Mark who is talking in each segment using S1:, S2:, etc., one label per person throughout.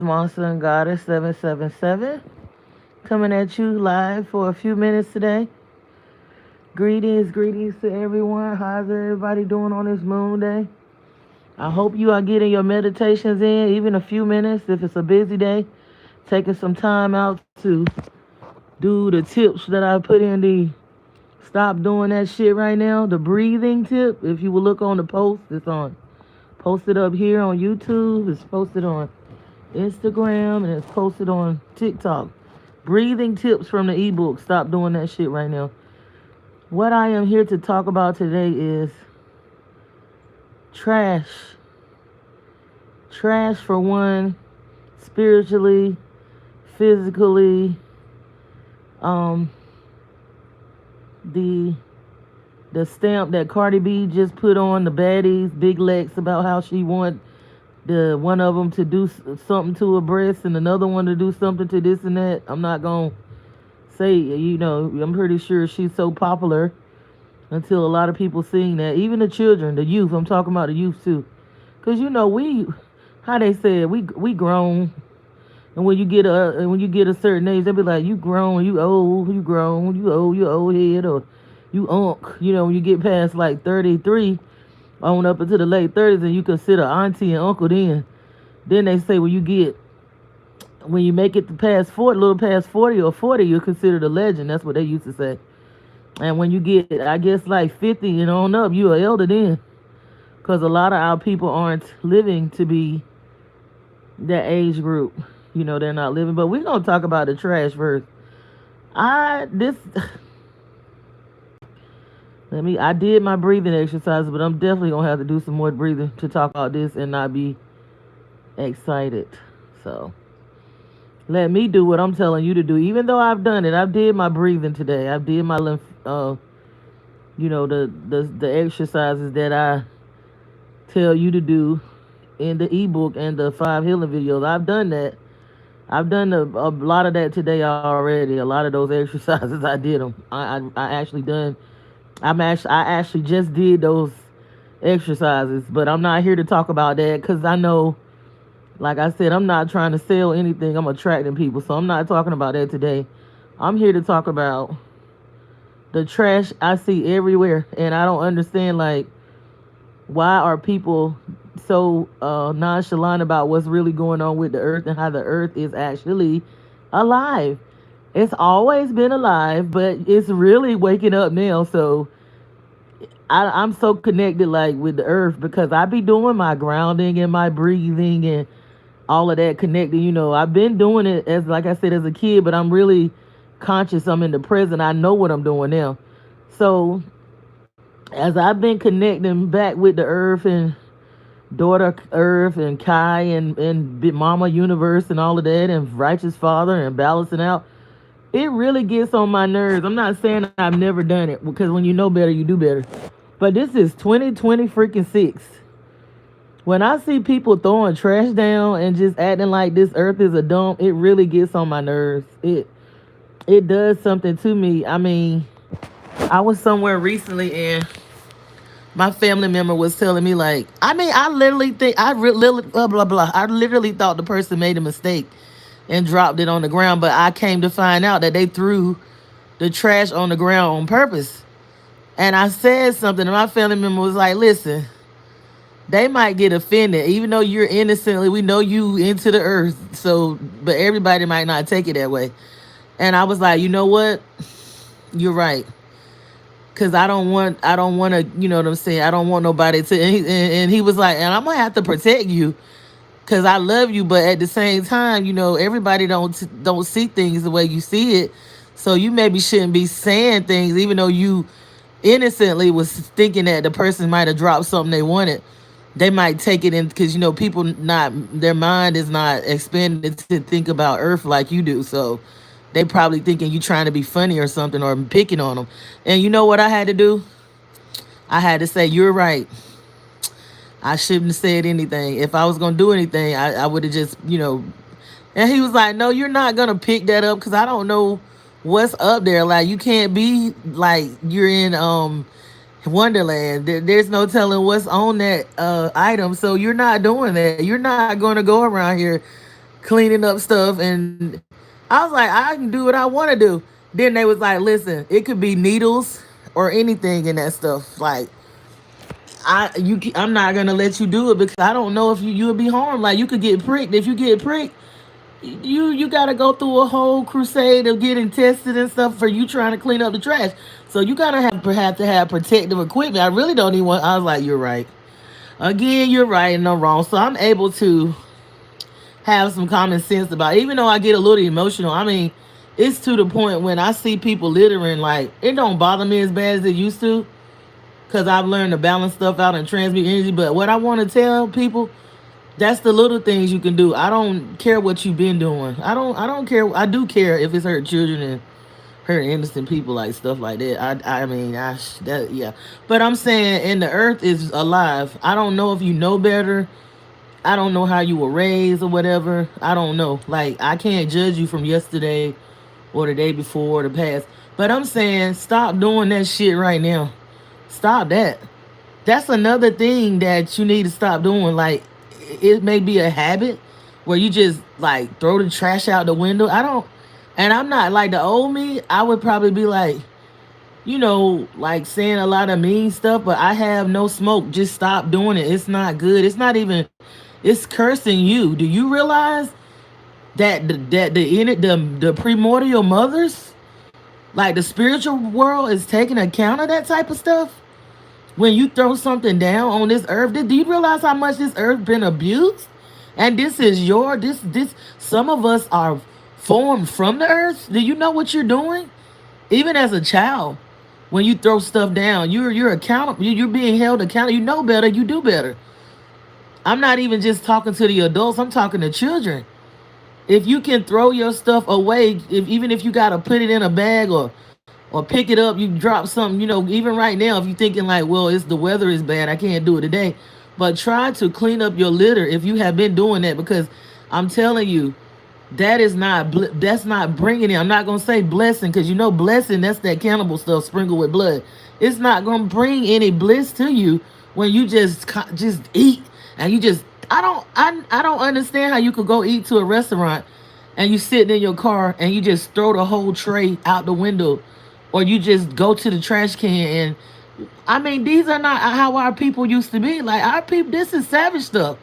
S1: Monster and Goddess 777 coming at you live for a few minutes today. Greetings to everyone. How's everybody doing on this moon day? I hope you are getting your meditations in, even a few minutes if it's a busy day. Taking some time out to do the tips that I put in the stop doing that shit right now. The breathing tip. If you will look on the post, it's on. Posted up here on YouTube. It's posted on Instagram, and it's posted on TikTok. Breathing tips from the ebook. Stop doing that shit right now. What I am here to talk about today is trash. Trash for one, spiritually, physically. The stamp that Cardi B just put on the baddies, Big Lex, about how she want one of them to do something to her breast and another one to do something to this and that. I'm not gonna say, I'm pretty sure she's so popular until a lot of people seeing that. Even the children, the youth. I'm talking about the youth too, cause how they say it, we grown, and when you get a certain age, they be like, you grown, you old, you grown, you old head, or you unk. When you get past like 33 on up into the late 30s, and you consider auntie and uncle then they say when you make it to past 40, little past 40 or 40, you're considered a legend. That's what they used to say. And when you get, I guess, like 50 and on up, you're an elder then, because a lot of our people aren't living to be that age group. They're not living. But we're gonna talk about the trash first. I did my breathing exercises, but I'm definitely gonna have to do some more breathing to talk about this and not be excited. So let me do what I'm telling you to do. Even though I've done it, I did my breathing today. I did my the exercises that I tell you to do in the ebook and the 5 healing videos. I've done that. I've done a lot of that today already. A lot of those exercises, I did them. I actually done. I actually just did those exercises, but I'm not here to talk about that because I know, like I said, I'm not trying to sell anything. I'm attracting people, so I'm not talking about that today. I'm here to talk about the trash I see everywhere, and I don't understand, like, why are people so nonchalant about what's really going on with the earth and how the earth is actually alive. It's always been alive, but it's really waking up now. So I'm so connected, like, with the earth, because I be doing my grounding and my breathing and all of that connected. I've been doing it, as like I said, as a kid, but I'm really conscious. I'm in the present. I know what I'm doing now. So as I've been connecting back with the earth and daughter earth and Kai and Big Mama universe and all of that, and righteous father, and balancing out, it really gets on my nerves. I'm not saying I've never done it, because when you know better, you do better. But this is 2020 freaking 6. When I see people throwing trash down and just acting like this earth is a dump, it really gets on my nerves. It does something to me. I mean, I was somewhere recently and my family member was telling me, like, I literally think, blah, blah, blah. I literally thought the person made a mistake and dropped it on the ground, but I came to find out that they threw the trash on the ground on purpose. And I said something, and my family member was like, listen, they might get offended, even though you're innocently, we know you into the earth, so, but everybody might not take it that way. And I was like, you know what? You're right. Cause I don't want to, you know what I'm saying? I don't want nobody to, and he was like, and I'm gonna have to protect you, cause I love you, but at the same time, everybody don't see things the way you see it, so you maybe shouldn't be saying things, even though you innocently was thinking that the person might have dropped something they wanted. They might take it in, because people their mind is not expanded to think about earth like you do, so they probably thinking you trying to be funny or something, or picking on them. And you know what I had to do? I had to say, you're right. I shouldn't have said anything. If I was going to do anything, I would have just, And he was like, no, you're not going to pick that up, because I don't know what's up there. Like, you can't be like you're in Wonderland. There's no telling what's on that item. So you're not doing that. You're not going to go around here cleaning up stuff, and I was like, I can do what I want to do. Then they was like, listen, it could be needles or anything in that stuff. Like, I'm not gonna let you do it because I don't know if you'll be harmed. Like, you could get pricked. If you get pricked, you gotta go through a whole crusade of getting tested and stuff for you trying to clean up the trash. So you gotta have to have protective equipment. I really don't even want. I was like, you're right. Again, you're right and I'm wrong. So I'm able to have some common sense about it. Even though I get a little emotional. I mean, it's to the point when I see people littering, like, it don't bother me as bad as it used to because I've learned to balance stuff out and transmute energy. But what I want to tell people, that's the little things you can do. I don't care what you've been doing. I don't care. I do care if it's hurt children and hurt innocent people, like stuff like that. I mean, that, yeah. But I'm saying, and the earth is alive. I don't know if you know better. I don't know how you were raised or whatever. I don't know. Like, I can't judge you from yesterday or the day before or the past. But I'm saying, stop doing that shit right now. Stop that. That's another thing that you need to stop doing. Like, it may be a habit where you just like throw the trash out the window. I don't, and I'm not like the old me. I would probably be like, like saying a lot of mean stuff, but I have no smoke. Just stop doing it. It's not good. It's not even, it's cursing you. Do you realize that the primordial mothers, like the spiritual world, is taking account of that type of stuff? When you throw something down on this earth, do you realize how much this earth been abused? And this is this some of us are formed from the earth. Do you know what you're doing? Even as a child, when you throw stuff down, you're accountable. You're being held accountable. You know better, you do better. I'm not even just talking to the adults, I'm talking to children. If you can throw your stuff away, even if you gotta put it in a bag or pick it up, you drop something, even right now, if you're thinking like, well, it's the weather is bad, I can't do it today. But try to clean up your litter if you have been doing that, because I'm telling you, that's not bringing it. I'm not going to say blessing, because blessing, that's that cannibal stuff sprinkled with blood. It's not going to bring any bliss to you when you just eat and you just, I don't understand how you could go eat to a restaurant and you sitting in your car and you just throw the whole tray out the window, or you just go to the trash can. And I mean, these are not how our people used to be. Like, our people, this is savage stuff.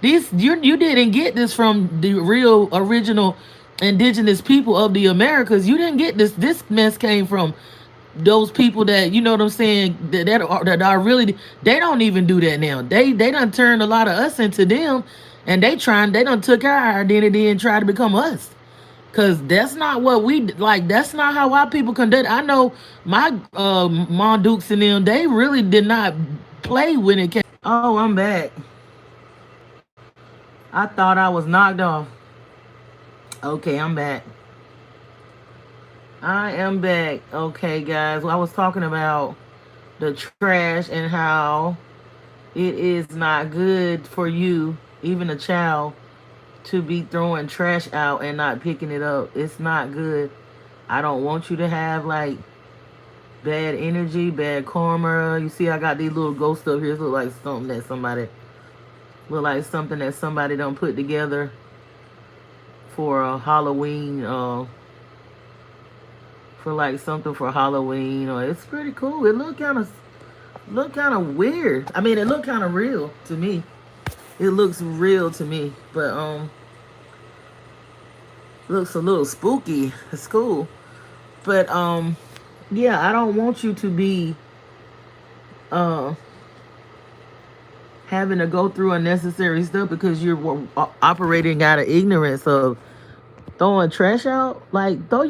S1: You didn't get this from the real original indigenous people of the Americas. You didn't get this. This mess came from those people that, you know what I'm saying, that are really, they don't even do that now. They done turned a lot of us into them, and they done took our identity and tried to become us. Cause that's not what we like. That's not how our people conduct. I know my Mom Dukes and them. They really did not play when it came. Oh, I'm back. I thought I was knocked off. Okay, I'm back. I am back. Okay, guys. Well, I was talking about the trash and how it is not good for you, even a child, to be throwing trash out and not picking it up. It's not good. I don't want you to have like bad energy, bad karma. You see, I got these little ghosts up here. Look like something that somebody done put together for a Halloween, for like something for Halloween. Or it's pretty cool. It look kind of weird. I mean, it looked kind of real to me. It looks real to me, but looks a little spooky. It's cool, but yeah, I don't want you to be having to go through unnecessary stuff because you're operating out of ignorance of throwing trash out. Like, throw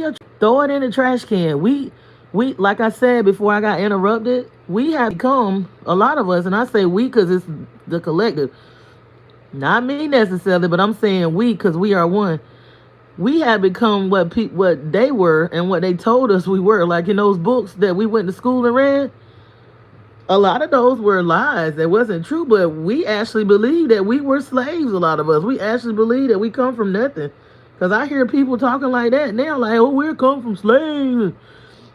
S1: it in the trash can. We like I said before I got interrupted, we have become, a lot of us, and I say we because it's the collective. Not me necessarily, but I'm saying we because we are one. We have become what they were and what they told us we were. Like in those books that we went to school and read, a lot of those were lies. That wasn't true, but we actually believe that we were slaves, a lot of us. We actually believe that we come from nothing. Because I hear people talking like that now, like, oh, we come from slaves.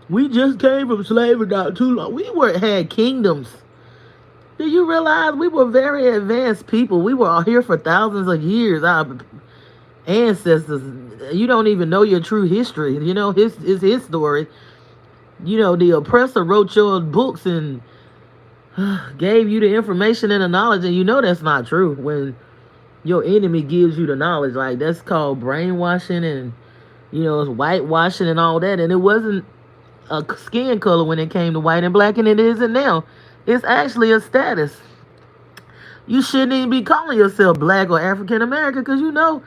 S1: We just came from slavery not too long. We had kingdoms. Do you realize we were very advanced people? We were all here for thousands of years. ancestors. You don't even know your true history. You know, his story. You know, the oppressor wrote your books and gave you the information and the knowledge, and you know that's not true when your enemy gives you the knowledge. Like, that's called brainwashing, and you know, it's whitewashing and all that. And it wasn't a skin color when it came to white and black, and it isn't now. It's actually a status. You shouldn't even be calling yourself black or African American, because you know,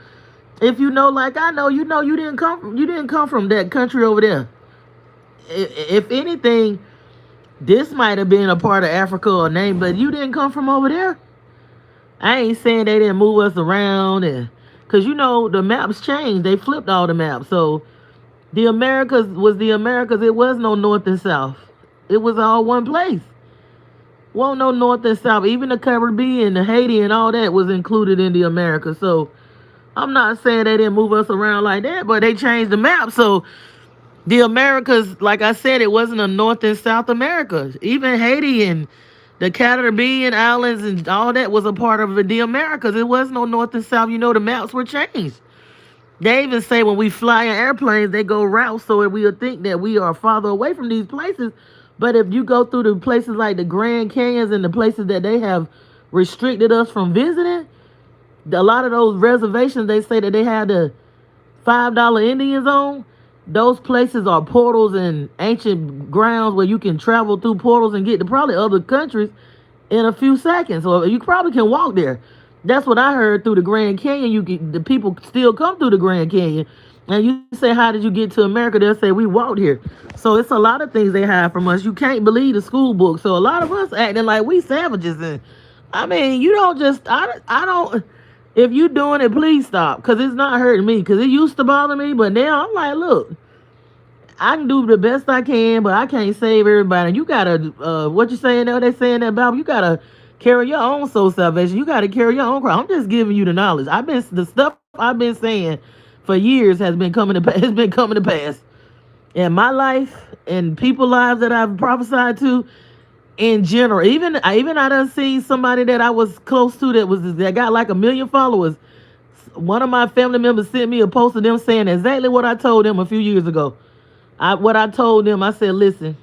S1: if you know like I know, you know you didn't come from that country over there. If anything, this might have been a part of Africa or name, but you didn't come from over there. I ain't saying they didn't move us around, and because you know the maps changed, they flipped all the maps. So the Americas was the Americas. It was no North and South. It was all one place. Won't no North and South. Even the Caribbean, the Haiti, and all that was included in the Americas. So I'm not saying they didn't move us around like that, but they changed the map. So the Americas, like I said, it wasn't a North and South America. Even Haiti and the Caribbean islands and all that was a part of the Americas. It was no North and South. You know, the maps were changed. They even say when we fly in airplanes, they go routes so that we'll think that we are farther away from these places. But if you go through the places like the Grand Canyons and the places that they have restricted us from visiting, a lot of those reservations, they say that they had the $5 Indian zone. Those places are portals and ancient grounds where you can travel through portals and get to probably other countries in a few seconds. Or you probably can walk there. That's what I heard through the Grand Canyon. The people still come through the Grand Canyon. And you say, how did you get to America? They'll say, we walked here. So it's a lot of things they hide from us. You can't believe the school book. So a lot of us acting like we savages. And I mean, you don't just, I don't, if you doing it, please stop. Because it's not hurting me. Because it used to bother me. But now I'm like, look, I can do the best I can, but I can't save everybody. You got to, what you saying there? They saying that about, you got to carry your own soul salvation. You got to carry your own cross. I'm just giving you the knowledge. The stuff I've been saying for years has been coming to pass in my life and people lives that I've prophesied to in general. Even I done seen somebody that I was close to that got like 1 million followers. One of my family members sent me a post of them saying exactly what I told them a few years ago. What I told them, I said, listen,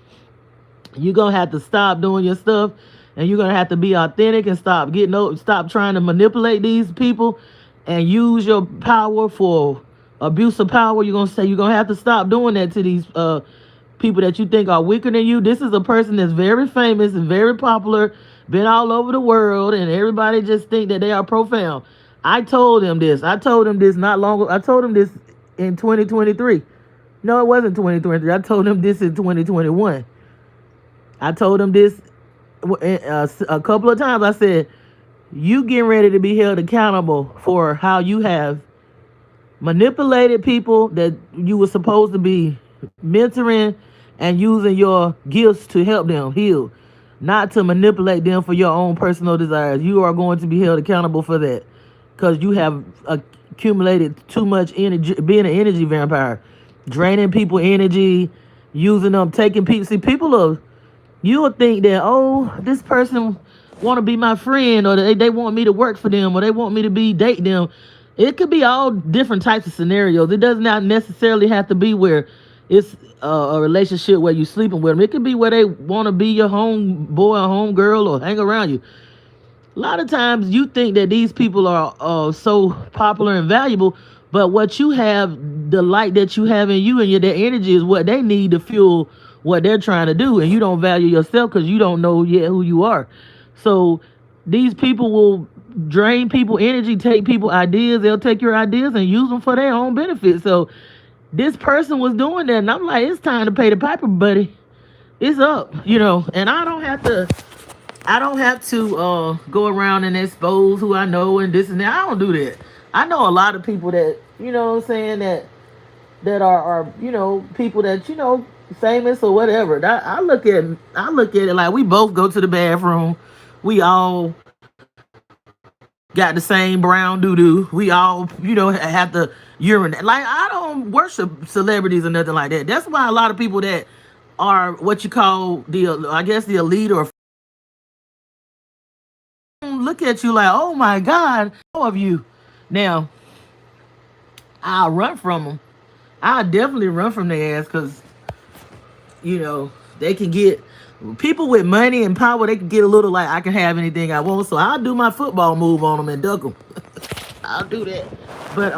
S1: you're gonna have to stop doing your stuff, and you're gonna have to be authentic and stop trying to manipulate these people and use your power for abuse of power. You're gonna have to stop doing that to these people that you think are weaker than you. This is a person that's very famous and very popular, been all over the world, and everybody just think that they are profound. I told them this. I told them this not long ago. I told them this in 2023. No, it wasn't 2023. I told them this in 2021. I told them this a couple of times. I said, you getting ready to be held accountable for how you have manipulated people that you were supposed to be mentoring and using your gifts to help them heal, not to manipulate them for your own personal desires. You are going to be held accountable for that because you have accumulated too much energy, being an energy vampire, draining people energy, using them, taking people. See, you will think that, oh, this person want to be my friend, or they want me to work for them, or they want me to date them. It could be all different types of scenarios. It does not necessarily have to be where it's a relationship where you're sleeping with them. It could be where they want to be your home boy or home girl or hang around you. A lot of times you think that these people are so popular and valuable, but what you have, the light that you have in you and their energy is what they need to fuel what they're trying to do. And you don't value yourself because you don't know yet who you are. So these people will drain people energy, take people ideas. They'll take your ideas and use them for their own benefit. So this person was doing that, and I'm like, it's time to pay the piper, buddy. It's up, and I don't have to go around and expose who I know and this and that. I don't do that. I know a lot of people that, what I'm saying, that are people that, famous or whatever. I look at it like we both go to the bathroom. We all got the same brown doo-doo. We all, have to urinate. Like, I don't worship celebrities or nothing like that. That's why a lot of people that are what you call the elite or look at you like, oh my God, all of you. Now, I'll run from them. I'll definitely run from their ass because, you know, they can get people with money and power. They can get a little like I can have anything I want. So I'll do my football move on them and duck them. I'll do that. But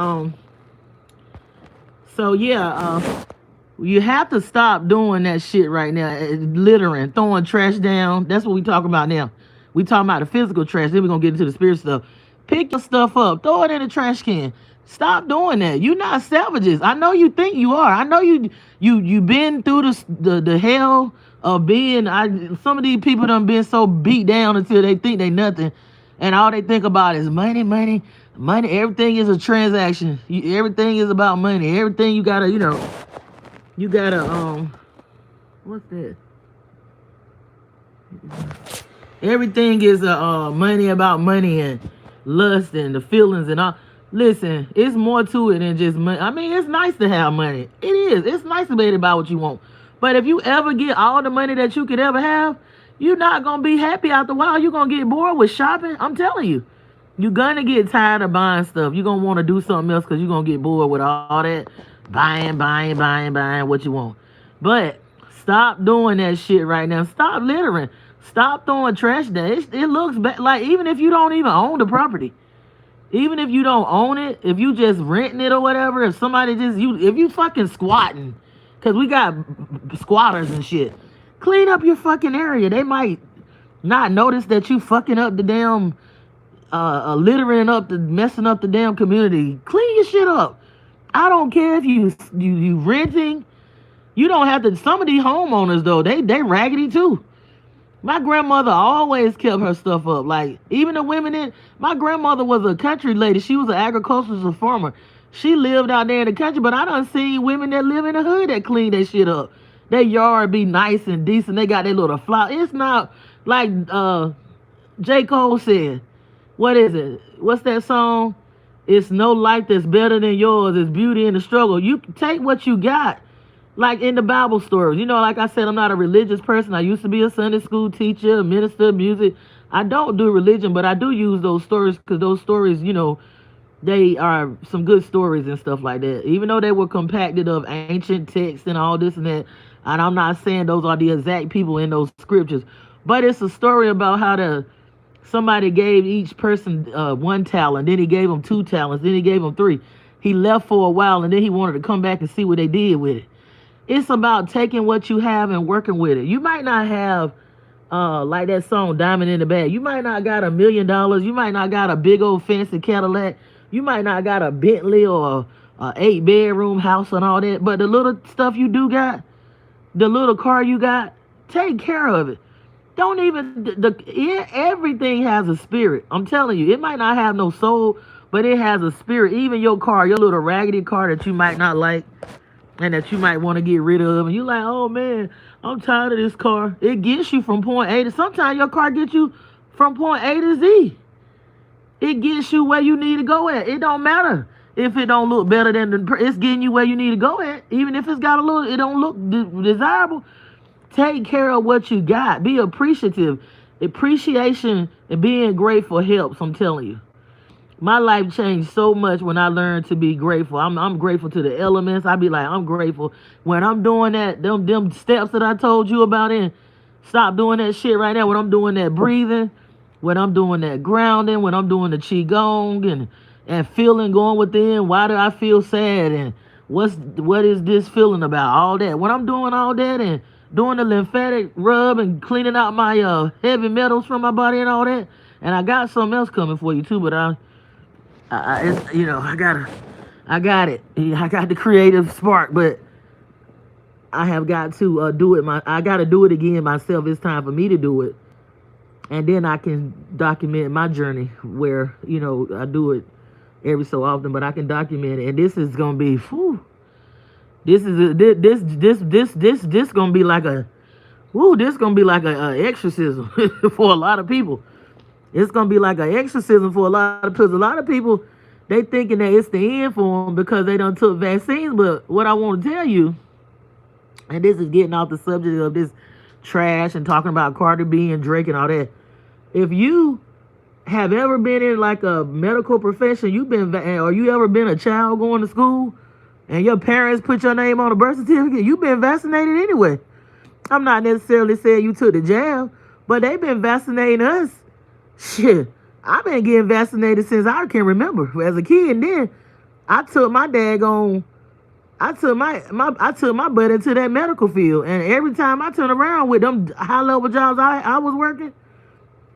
S1: so yeah, you have to stop doing that shit right now. Littering, throwing trash down. That's what we talking about now. We talking about the physical trash. Then we're gonna get into the spirit stuff. Pick your stuff up, throw it in the trash can. Stop doing that. You're not savages. I know you think you are. I know you been through the hell of being. Some of these people done been so beat down until they think they nothing, and all they think about is money, money, money. Everything is a transaction. Everything is about money. Everything you gotta, you gotta what's that? Everything is money, about money and lust and the feelings and all. Listen, it's more to it than just money. I mean, it's nice to have money. It is. It's nice to be able to buy what you want. But if you ever get all the money that you could ever have, you're not gonna be happy after a while. You're gonna get bored with shopping. I'm telling you. You're gonna get tired of buying stuff. You're gonna want to do something else because you're gonna get bored with all that buying what you want. But stop doing that shit right now. Stop littering. Stop throwing trash down. It looks bad. Like, even if you don't even own the property, even if you don't own it, if you just renting it or whatever, if somebody if you fucking squatting, because we got squatters and shit, clean up your fucking area. They might not notice that you fucking up the damn, littering up, messing up the damn community. Clean your shit up. I don't care if you renting. You don't have to. Some of these homeowners though, they raggedy too. My grandmother always kept her stuff up. Like, even the women my grandmother was a country lady. She was an agricultural farmer. She lived out there in the country, but I done seen women that live in the hood that clean that shit up. Their yard be nice and decent. They got their little flower. It's not like J. Cole said. What is it? What's that song? It's no life that's better than yours. It's beauty in the struggle. You take what you got. Like in the Bible stories, like I said, I'm not a religious person. I used to be a Sunday school teacher, a minister of music. I don't do religion, but I do use those stories because those stories, they are some good stories and stuff like that. Even though they were compacted of ancient texts and all this and that, and I'm not saying those are the exact people in those scriptures, but it's a story about how somebody gave each person 1 talent, then he gave them 2 talents, then he gave them 3. He left for a while, and then he wanted to come back and see what they did with it. It's about taking what you have and working with it. You might not have, like that song, Diamond in the Bag. You might not got $1 million. You might not got a big old fancy Cadillac. You might not got a Bentley or a 8-bedroom house and all that. But the little stuff you do got, the little car you got, take care of it. Don't even, everything has a spirit. I'm telling you, it might not have no soul, but it has a spirit. Even your car, your little raggedy car that you might not like, and that you might want to get rid of, and you're like, oh man, I'm tired of this car. It gets you from point A to, sometimes your car gets you from point A to Z. It gets you where you need to go at. It don't matter if it don't look better than it's getting you where you need to go at. Even if it's got it don't look desirable. Take care of what you got. Be appreciative. Appreciation and being grateful helps, I'm telling you. My life changed so much when I learned to be grateful. I'm grateful to the elements. I be like, I'm grateful. When I'm doing that, them steps that I told you about, stop doing that shit right now. When I'm doing that breathing, when I'm doing that grounding, when I'm doing the qigong and feeling, going within, why do I feel sad, and what is this feeling about? All that. When I'm doing all that and doing the lymphatic rub and cleaning out my heavy metals from my body and all that, and I got something else coming for you too, but I got it. I got the creative spark, but I have got to do it. I got to do it again myself. It's time for me to do it, and then I can document my journey where I do it every so often, but I can document it. And this is gonna be, this gonna be like a exorcism for a lot of people. It's going to be like an exorcism for a lot of people. A lot of people, they thinking that it's the end for them because they done took vaccines. But what I want to tell you, and this is getting off the subject of this trash and talking about Cardi B and Drake and all that. If you have ever been in like a medical profession? Or you ever been a child going to school and your parents put your name on a birth certificate? You've been vaccinated anyway. I'm not necessarily saying you took the jab, but they've been vaccinating us. Shit, I've been getting vaccinated since I can remember. As a kid, and then I took my daggone, I took my butt into that medical field, and every time I turn around with them high level jobs I was working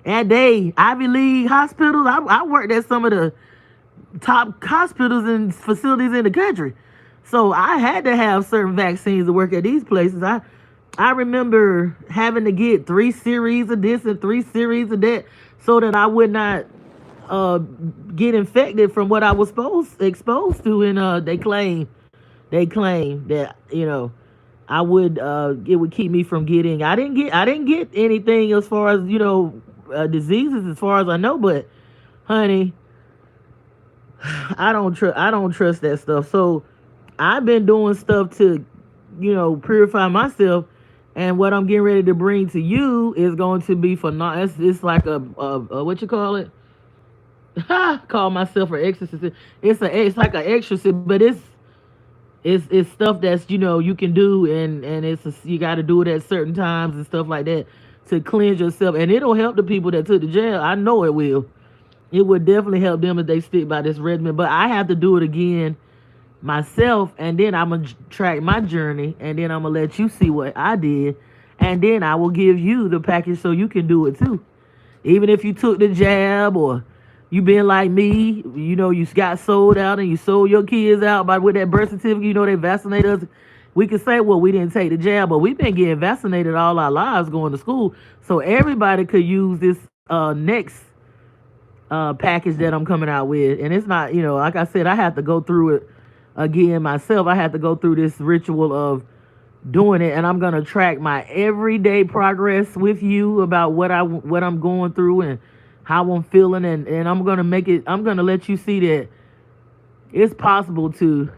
S1: at Ivy League hospitals, I worked at some of the top hospitals and facilities in the country. So I had to have certain vaccines to work at these places. I remember having to get 3 series of this and 3 series of that so that I would not get infected from what I was exposed to. And they claim that I would it would keep me from getting. I didn't get anything as far as diseases as far as I know, but honey, I don't trust that stuff. So I've been doing stuff to purify myself. And what I'm getting ready to bring to you is going to be for it's like a what you call it? Call myself an exorcist. It's like an exorcist, but it's stuff that's you can do, and you got to do it at certain times and stuff like that to cleanse yourself, and it'll help the people that took the jail. I know it will. It would definitely help them if they stick by this regimen. But I have to do it again myself, and then I'm gonna track my journey, and then I'm gonna let you see what I did, and then I will give you the package so you can do it too. Even if you took the jab, or you been like me, you got sold out and you sold your kids out with that birth certificate. They vaccinate us. We can say, well, we didn't take the jab, but we've been getting vaccinated all our lives going to school. So everybody could use this next package that I'm coming out with. And it's not, like I said, I have to go through it again myself. I have to go through this ritual of doing it, and I'm gonna track my everyday progress with you about what I'm going through and how I'm feeling, and I'm gonna let you see that it's possible to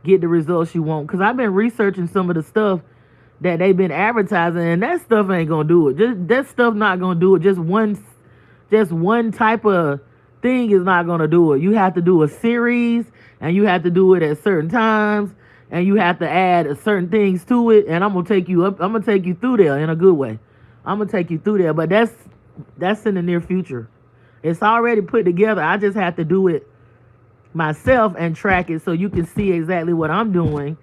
S1: get the results you want. Because I've been researching some of the stuff that they've been advertising, and that stuff ain't gonna do it. That stuff not gonna do it. Just one type of thing is not gonna do it. You have to do a series, and you have to do it at certain times, and you have to add certain things to it. And I'm gonna take you through there in a good way. I'm gonna take you through there, but that's in the near future. It's already put together. I just have to do it myself and track it so you can see exactly what I'm doing.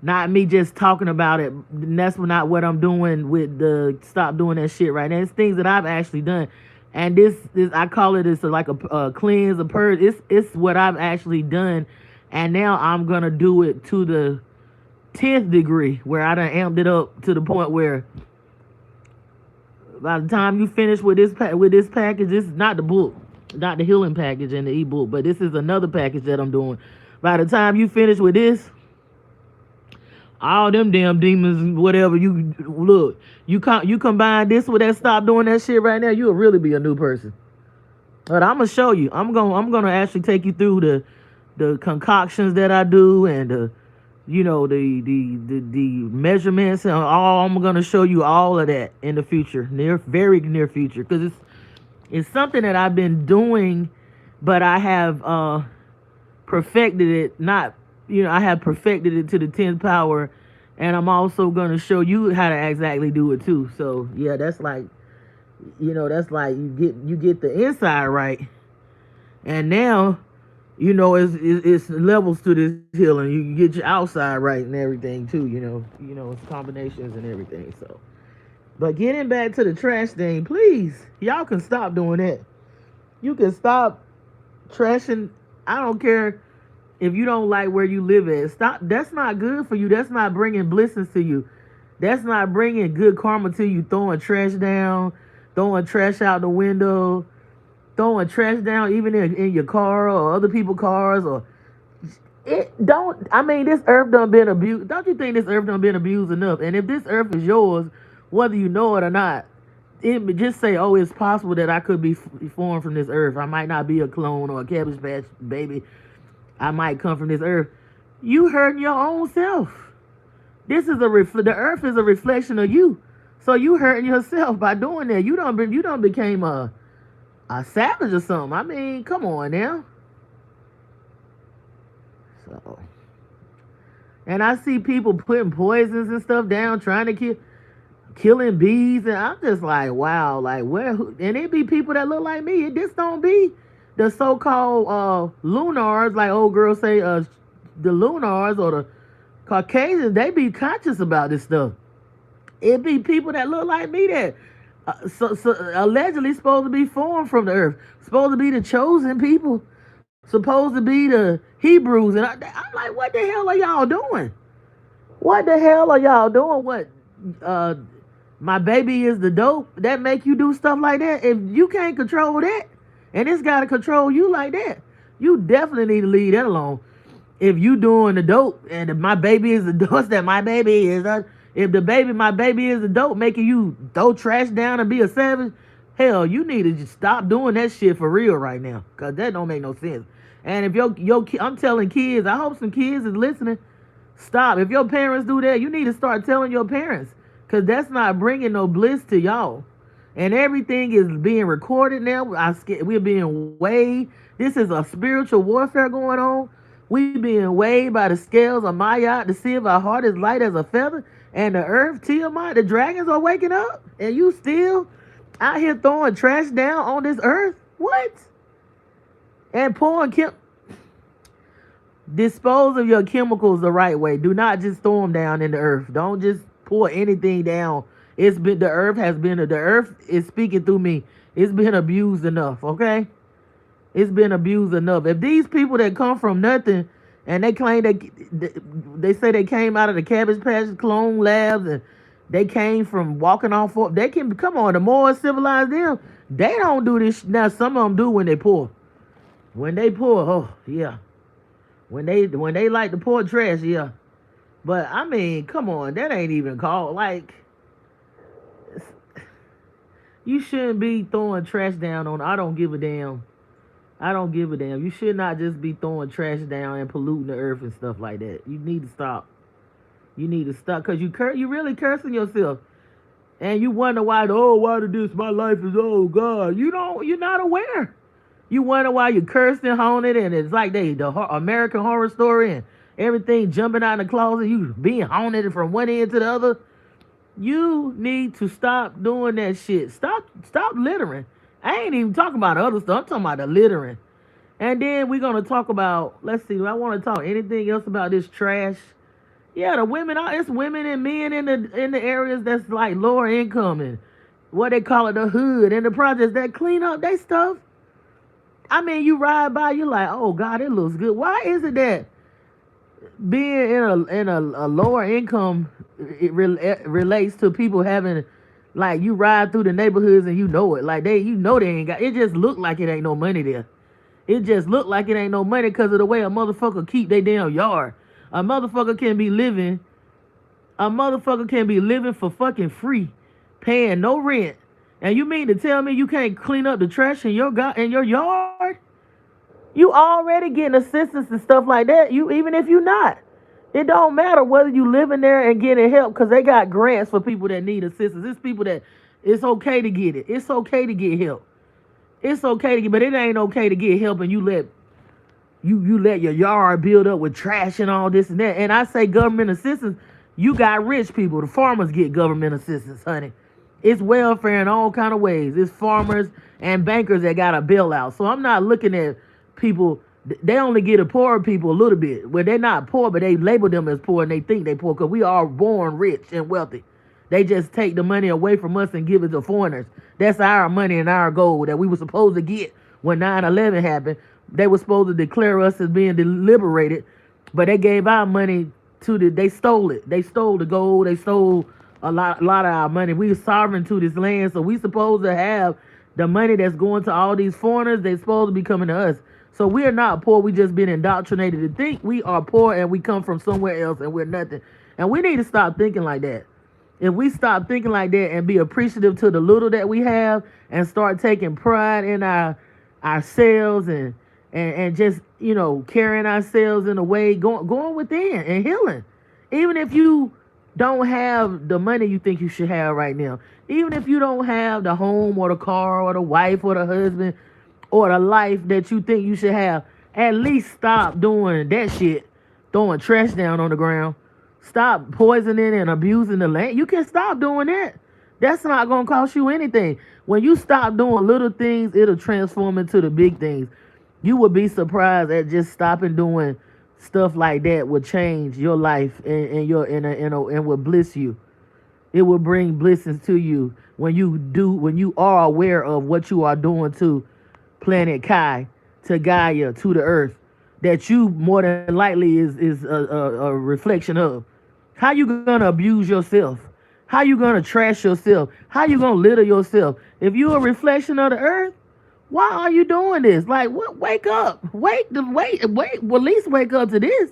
S1: Not me just talking about it. That's not what I'm doing with the stop doing that shit right now. It's things that I've actually done. And this I call it like a cleanse, a purge. It's what I've actually done. And now I'm going to do it to the 10th degree, where I done amped it up to the point where by the time you finish with this package, this is not the book, not the healing package and the ebook, but this is another package that I'm doing. By the time you finish with this, all them damn demons, whatever you look, you combine this with that, stop doing that shit right now, you'll really be a new person. But I'm gonna show you. I'm gonna actually take you through the concoctions that I do, and the measurements and all. I'm gonna show you all of that in the future, very near future, because it's something that I've been doing, but I have perfected it. I have perfected it to the 10th power, and I'm also gonna show you how to exactly do it too. So yeah, that's like you get the inside right, and now it's levels to this healing. You get your outside right and everything too. It's combinations and everything. So, but getting back to the trash thing, please, y'all can stop doing that. You can stop trashing. I don't care if you don't like where you live at. Stop. That's not good for you. That's not bringing blessings to you. That's not bringing good karma to you. Throwing trash down, throwing trash out the window, throwing trash down even in your car or other people's cars, or this earth done been abused. Don't you think this earth done been abused enough? And if this earth is yours, whether you know it or not, just say, oh, it's possible that I could be formed from this earth. I might not be a clone or a Cabbage Patch baby. I might come from this earth. You hurting your own self. This is the earth is a reflection of you. So you hurting yourself by doing that. You done became a a savage or something. I mean, come on now. So, and I see people putting poisons and stuff down, trying to killing bees, and I'm just like, wow, like where? And it be people that look like me. It just don't be the so-called lunars, like old girls say, the lunars or the Caucasians. They be conscious about this stuff. It be people that look like me that so allegedly supposed to be formed from the earth, supposed to be the chosen people, supposed to be the Hebrews, and I'm like, what the hell are y'all doing? What the hell are y'all doing? What? Uh, my baby is the dope. That make you do stuff like that? If you can't control that, and it's got to control you like that, you definitely need to leave that alone. If you doing the dope, and if my baby is the dope, that my baby is if my baby is the dope, making you throw trash down and be a savage, hell, you need to just stop doing that shit for real right now, cause that don't make no sense. And if I'm telling kids, I hope some kids is listening. Stop. If your parents do that, you need to start telling your parents, cause that's not bringing no bliss to y'all. And everything is being recorded now. We're being weighed. This is a spiritual warfare going on. We being weighed by the scales of Maya to see if our heart is light as a feather. And the earth, Tiamat, the dragons are waking up. And you still out here throwing trash down on this earth? What? And dispose of your chemicals the right way. Do not just throw them down in the earth. Don't just pour anything down. The earth is speaking through me. It's been abused enough, okay? It's been abused enough. If these people that come from nothing and they claim they say they came out of the Cabbage Patch clone labs and they came from walking off, they can come on. The more civilized them, they don't do this. Now some of them do when they pour. When they pour, oh yeah. When they like to pour trash, yeah. But I mean, come on, that ain't even called like. You shouldn't be throwing trash down on. I don't give a damn. I don't give a damn. You should not just be throwing trash down and polluting the earth and stuff like that. You need to stop. You need to stop, because you really cursing yourself. And you wonder why, why did this? My life is, oh God. You're not aware. You wonder why you cursed and haunted, and it's like the American Horror Story and everything jumping out of the closet. You being haunted from one end to the other. You need to stop doing that shit. Stop littering. I ain't even talking about other stuff. I'm talking about the littering. And then we're gonna talk about, let's see, do I want to talk anything else about this trash? Yeah, the women, it's women and men in the areas that's like lower income and what they call it, the hood, and the projects that clean up their stuff. I mean, you ride by, you like, oh God, it looks good. Why is it that being in a lower income, it relates to people having, like, you ride through the neighborhoods and you know it, like they ain't got, it just look like it ain't no money there. It just look like it ain't no money because of the way a motherfucker keep their damn yard. A motherfucker can be living for fucking free, paying no rent. And you mean to tell me you can't clean up the trash in your yard? You already getting assistance and stuff like that. Even if you not, it don't matter whether you living there and getting help, because they got grants for people that need assistance. It's people that it's okay to get it. It's okay to get help. It's okay to get, but it ain't okay to get help and you let your yard build up with trash and all this and that. And I say government assistance, you got rich people. The farmers get government assistance, honey. It's welfare in all kind of ways. It's farmers and bankers that got a bailout. So I'm not looking at people, they only get the poor people a little bit. Well, they're not poor, but they label them as poor and they think they poor because we are born rich and wealthy. They just take the money away from us and give it to foreigners. That's our money and our gold that we were supposed to get when 9/11 happened. They were supposed to declare us as being liberated, but they gave our money they stole it. They stole the gold. They stole a lot of our money. We are sovereign to this land, so we supposed to have the money that's going to all these foreigners. They supposed to be coming to us. So we are not poor. We just been indoctrinated to think we are poor and we come from somewhere else and we're nothing. And we need to stop thinking like that. If we stop thinking like that and be appreciative to the little that we have and start taking pride in ourselves and just, carrying ourselves in a way, going within and healing. Even if you don't have the money you think you should have right now. Even if you don't have the home or the car or the wife or the husband or the life that you think you should have, at least stop doing that shit. Throwing trash down on the ground. Stop poisoning and abusing the land. You can stop doing that. That's not gonna cost you anything. When you stop doing little things, it'll transform into the big things. You would be surprised at just stopping doing stuff like that would change your life and will bliss you. It will bring blessings to you when you are aware of what you are doing to planet Kai, to Gaia, to the earth, that you more than likely is a reflection of. How you gonna abuse yourself? How you gonna trash yourself? How you gonna litter yourself? If you a reflection of the earth, why are you doing this? Like, what? Wake up! Wait! Well, at least wake up to this.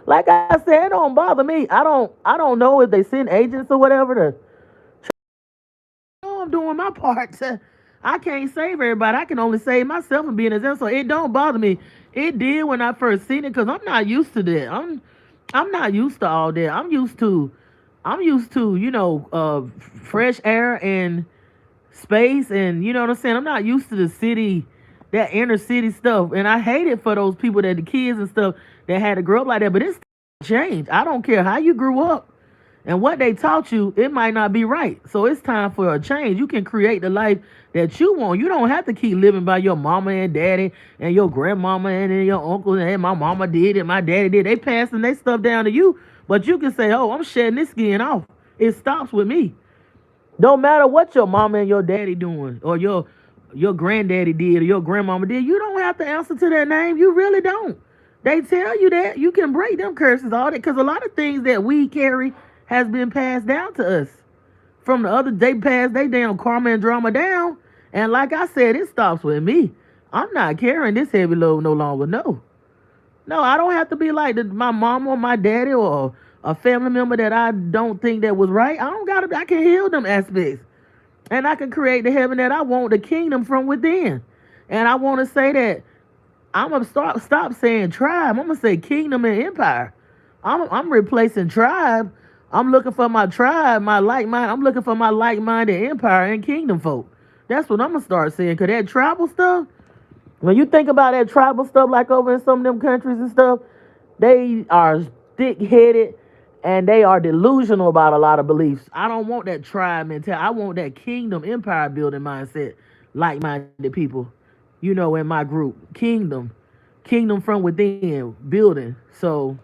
S1: Like I said, it don't bother me. I don't know if they send agents or whatever to. I'm doing my part. I can't save everybody. I can only save myself and be an example. So it don't bother me. It did when I first seen it because I'm not used to that. I'm not used to all that. I'm used to fresh air and space, and you know what I'm saying. I'm not used to the city, that inner city stuff, and I hate it for those people, that the kids and stuff that had to grow up like that. But it's changed. I don't care how you grew up and what they taught you, it might not be right. So it's time for a change. You can create the life that you want. You don't have to keep living by your mama and daddy and your grandmama and then your uncle and my mama did and my daddy did. They passing their stuff down to you. But you can say, oh, I'm shedding this skin off. It stops with me. No matter what your mama and your daddy doing or your granddaddy did or your grandmama did, you don't have to answer to their name. You really don't. They tell you that you can break them curses, all that, because a lot of things that we carry has been passed down to us. From the other day passed they damn karma and drama down. And like I said, it stops with me. I'm not carrying this heavy load no longer. No. No, I don't have to be like my mom or my daddy or a family member that I don't think that was right. I can heal them aspects. And I can create the heaven that I want, the kingdom from within. And I want to say that I'm going to stop saying tribe. I'm going to say kingdom and empire. I'm replacing tribe. I'm looking for my tribe, my like mind. I'm looking for my like-minded empire and kingdom folk. That's what I'm going to start saying. Because that tribal stuff, when you think about that tribal stuff, like over in some of them countries and stuff, they are thick-headed and they are delusional about a lot of beliefs. I don't want that tribe mentality. I want that kingdom empire building mindset, like-minded people, in my group. Kingdom from within, building. So,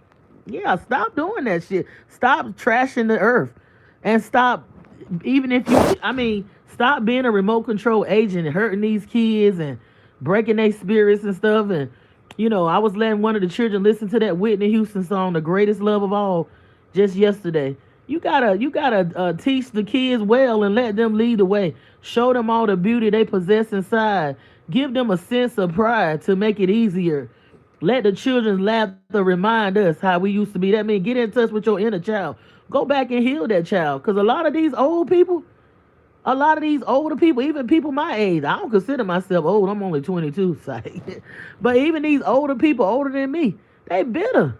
S1: yeah, stop doing that shit. Stop trashing the earth. And stop, stop being a remote control agent and hurting these kids and breaking their spirits and stuff. And, I was letting one of the children listen to that Whitney Houston song, The Greatest Love of All, just yesterday. You gotta teach the kids well and let them lead the way. Show them all the beauty they possess inside. Give them a sense of pride to make it easier. Let the children's laughter remind us how we used to be. That means get in touch with your inner child. Go back and heal that child. Because a lot of these older people, even people my age, I don't consider myself old. I'm only 22. But even these older people, older than me, they bitter.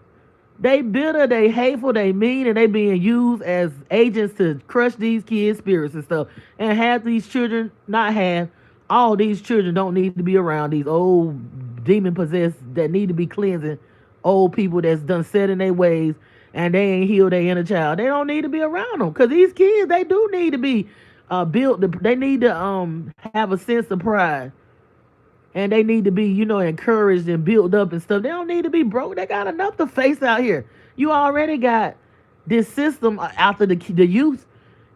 S1: They bitter, they hateful, they mean, and they being used as agents to crush these kids' spirits and stuff. And have these children, all these children don't need to be around these old demon-possessed that need to be cleansing old people that's done set in their ways and they ain't healed their inner child. They don't need to be around them because these kids, they do need to be built. They need to have a sense of pride. And they need to be, encouraged and built up and stuff. They don't need to be broke. They got enough to face out here. You already got this system after the youth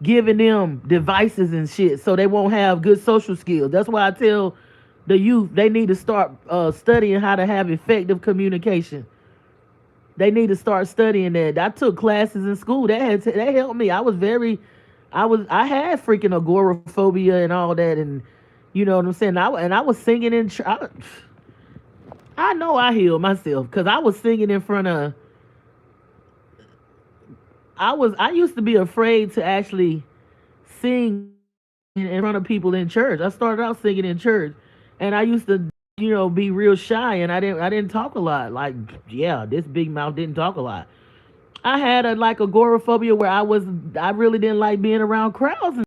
S1: giving them devices and shit so they won't have good social skills. That's why I tell the youth they need to start studying how to have effective communication. They need to start studying that. I took classes in school. That helped me. I had freaking agoraphobia and all that, and you know what I'm saying? I was singing in I know I healed myself because I was singing in front of I used to be afraid to actually sing in front of people in church. I started out singing in church and I used to, be real shy and I didn't talk a lot. Like, yeah, this big mouth didn't talk a lot. I had like agoraphobia where I really didn't like being around crowds.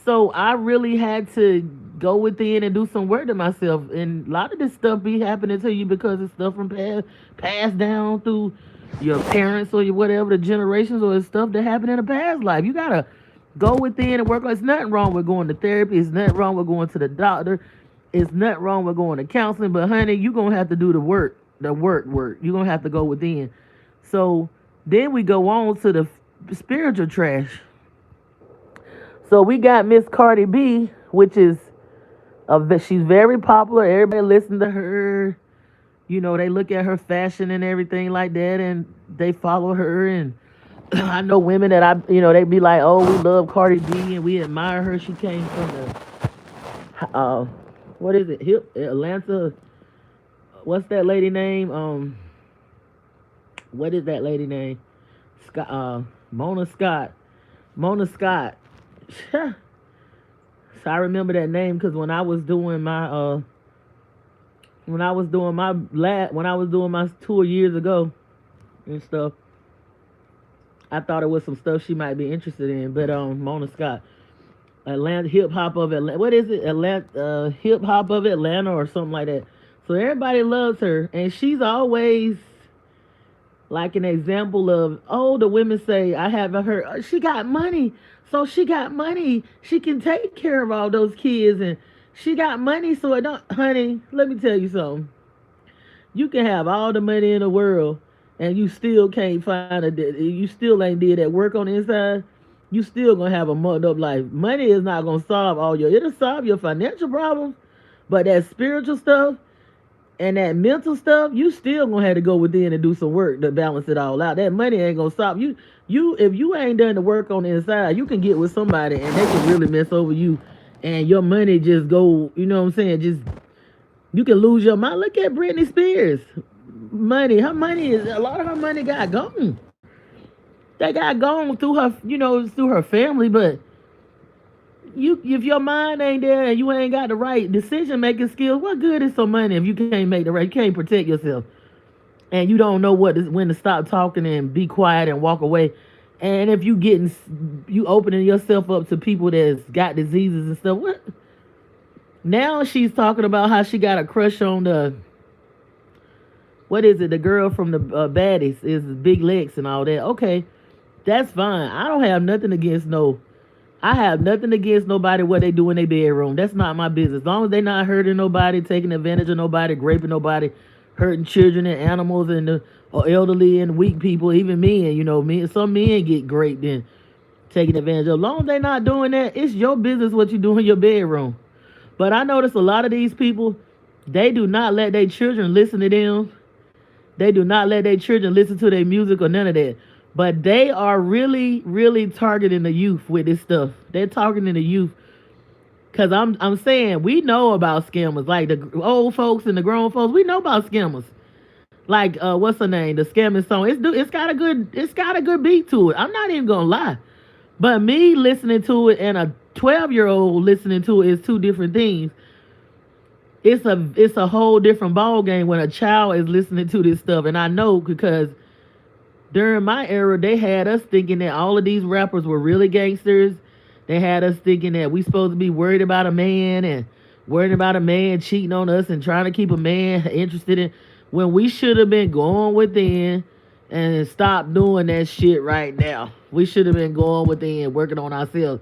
S1: So I really had to go within and do some work to myself. And a lot of this stuff be happening to you because it's stuff from passed down through your parents or your whatever the generations, or it's stuff that happened in a past life. You gotta go within and work. There's nothing wrong with going to therapy. It's nothing wrong with going to the doctor. It's nothing wrong with going to counseling. But honey, you're gonna have to do the work. The work. You're gonna have to go within. So then we go on to the spiritual trash. So we got Miss Cardi B, which is she's very popular. Everybody listen to her. You know, they look at her fashion and everything like that, and they follow her. And I know women that they be like, oh, we love Cardi B and we admire her. She came from what is it? Atlanta. What's that lady name? What is that lady name? Mona Scott. Mona Scott. So I remember that name because when I was doing my tour years ago and stuff, I thought it was some stuff she might be interested in. But Mona Scott, Atlanta hip hop of Atlanta. What is it? Atlanta hip hop of Atlanta or something like that. So everybody loves her, and she's always like an example of, oh, the women say, I haven't heard, oh, she got money. So she got money. She can take care of all those kids, and she got money. So it don't, honey, let me tell you something. You can have all the money in the world, and you still can't you still ain't did that work on the inside. You still gonna have a mucked up life. Money is not gonna solve it'll solve your financial problems, but that spiritual stuff, and that mental stuff, you still gonna have to go within and do some work to balance it all out. That money ain't gonna stop you. If you ain't done the work on the inside, you can get with somebody and they can really mess over you, and your money just go. You know what I'm saying? Just you can lose your mind. Look at Britney Spears. Money, a lot of her money got gone. They got gone through her, through her family, but if your mind ain't there and you ain't got the right decision making skills, what good is some money if you can't make the right, you can't protect yourself, and you don't know when to stop talking and be quiet and walk away. And if you opening yourself up to people that's got diseases and stuff, what? Now she's talking about how she got a crush on the girl from the Baddies is Big Lex and all that. Okay, that's fine. I have nothing against nobody what they do in their bedroom. That's not my business. As long as they not hurting nobody, taking advantage of nobody, raping nobody, hurting children and animals and or elderly and weak people, even men. Some men get raped and taken advantage of. As long as they not doing that, it's your business what you do in your bedroom. But I notice a lot of these people, they do not let their children listen to them. They do not let their children listen to their music or none of that. But they are really, really targeting the youth with this stuff. They're targeting the youth. Cause I'm saying we know about scammers, like the old folks and the grown folks. We know about scammers. Like what's her name? The scamming song. It's got a good beat to it. I'm not even gonna lie. But me listening to it and a 12-year-old listening to it is two different things. It's a whole different ball game when a child is listening to this stuff. And I know because during my era, they had us thinking that all of these rappers were really gangsters. They had us thinking that we supposed to be worried about a man and worried about a man cheating on us and trying to keep a man interested in, when we should have been going within and stop doing that shit right now. We should have been going within, working on ourselves.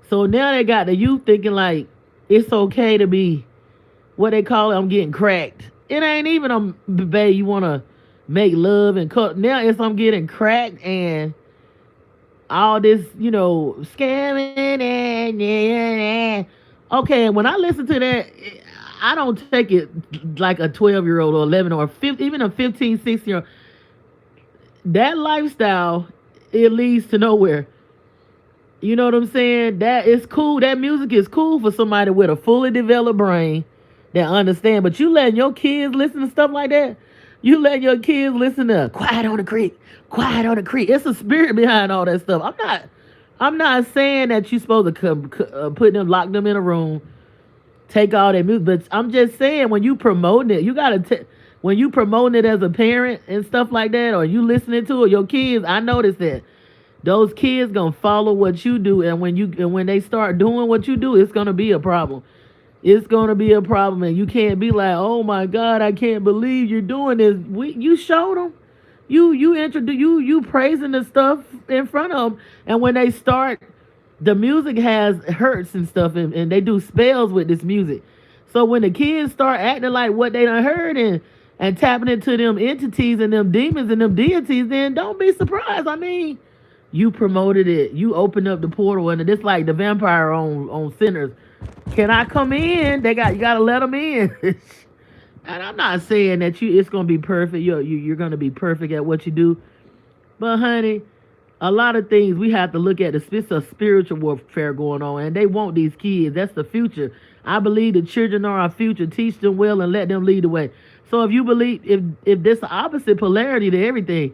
S1: So now they got the youth thinking like it's okay to be, what they call it, I'm getting cracked. It ain't even babe, you want to make love and cut. Now it's I'm getting cracked and all this, scamming and yeah. Okay, and when I listen to that, I don't take it like a 12-year-old or 11 or 15, even a 15, 16-year-old. That lifestyle, it leads to nowhere. You know what I'm saying? That is cool. That music is cool for somebody with a fully developed brain that understand. But you letting your kids listen to stuff like that? You let your kids listen to Quiet on the Creek, Quiet on the Creek. It's a spirit behind all that stuff. I'm not saying that you're supposed to lock them in a room, take all that music. But I'm just saying when you promoting it, you gotta when you promoting it as a parent and stuff like that, or you listening to it, your kids, I noticed that those kids gonna follow what you do, and when they start doing what you do, it's gonna be a problem. It's gonna be a problem, and you can't be like, "Oh my God, I can't believe you're doing this." You showed them, you introduce you praising the stuff in front of them, and when they start, the music has hurts and stuff, and they do spells with this music. So when the kids start acting like what they done heard and tapping into them entities and them demons and them deities, then don't be surprised. I mean, you promoted it. You opened up the portal, and it's like the vampire on sinners. Can I come in? You gotta let them in. And I'm not saying that it's gonna be perfect. You're gonna be perfect at what you do, but honey, a lot of things we have to look at. It's a spiritual warfare going on, and they want these kids. That's the future. I believe the children are our future. Teach them well and let them lead the way. So if you believe, if this opposite polarity to everything,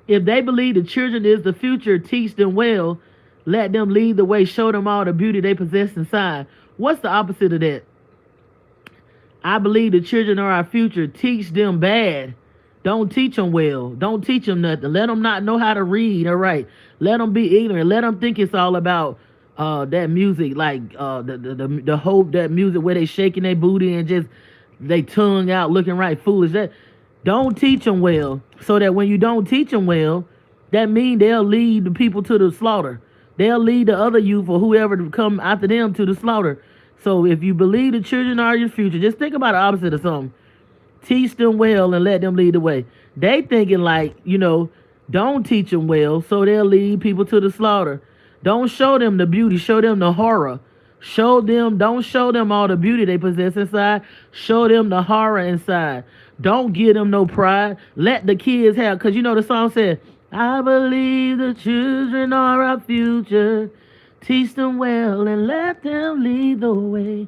S1: if they believe the children is the future, teach them well, let them lead the way, show them all the beauty they possess inside. What's the opposite of that? I believe the children are our future. Teach them bad. Don't teach them well. Don't teach them nothing. Let them not know how to read or write. Let them be ignorant. Let them think it's all about that music, like the hope, that music where they shaking their booty and just they tongue out looking right foolish. That don't teach them well, so that when you don't teach them well, that means they'll lead the people to the slaughter. They'll lead the other youth or whoever to come after them to the slaughter. So if you believe the children are your future, just think about the opposite of something. Teach them well and let them lead the way. They thinking like, don't teach them well, so they'll lead people to the slaughter. Don't show them the beauty, show them the horror. Don't show them all the beauty they possess inside. Show them the horror inside. Don't give them no pride. Let the kids have, because the song said, I believe the children are our future. Teach them well and let them lead the way.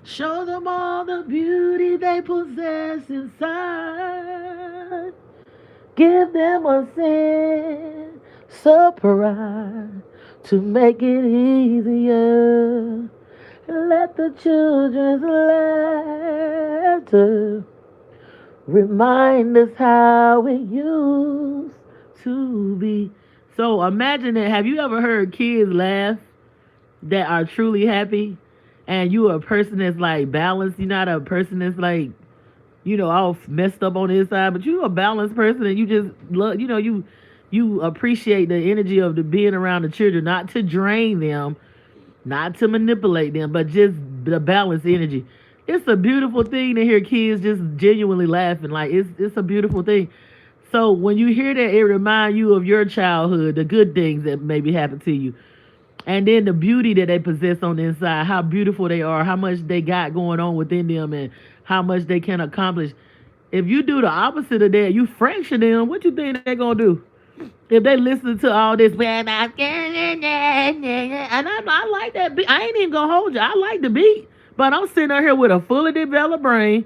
S1: Show them all the beauty they possess inside. Give them a sense of pride to make it easier. Let the children's laughter remind us how it used to be. So imagine that. Have you ever heard kids laugh that are truly happy? And you are a person that's like balanced. You're not a person that's like, all messed up on the inside, but you're a balanced person, and you just love, you appreciate the energy of the being around the children, not to drain them, not to manipulate them, but just the balanced energy. It's a beautiful thing to hear kids just genuinely laughing. Like it's a beautiful thing. So when you hear that, it reminds you of your childhood, the good things that maybe happened to you. And then the beauty that they possess on the inside, how beautiful they are, how much they got going on within them, and how much they can accomplish. If you do the opposite of that, you fracture them, what you think they're going to do? If they listen to all this, and I like that beat. I ain't even going to hold you. I like the beat. But I'm sitting out here with a fully developed brain.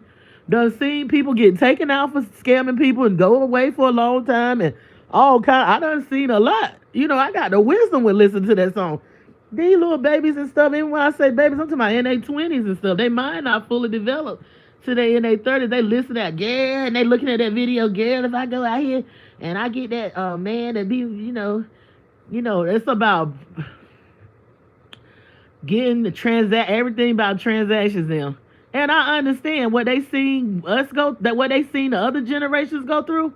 S1: Done seen people get taken out for scamming people and go away for a long time and all kind. I done seen a lot. I got the wisdom with listening to that song. These little babies and stuff, even when I say babies, I'm talking about in their 20s and stuff. They mind not fully developed. So they in their 30s, they listen at Gary, and they looking at that video, Gary, if I go out here and I get that man that be, it's about getting the everything about transactions now. And I understand what they seen what they seen the other generations go through.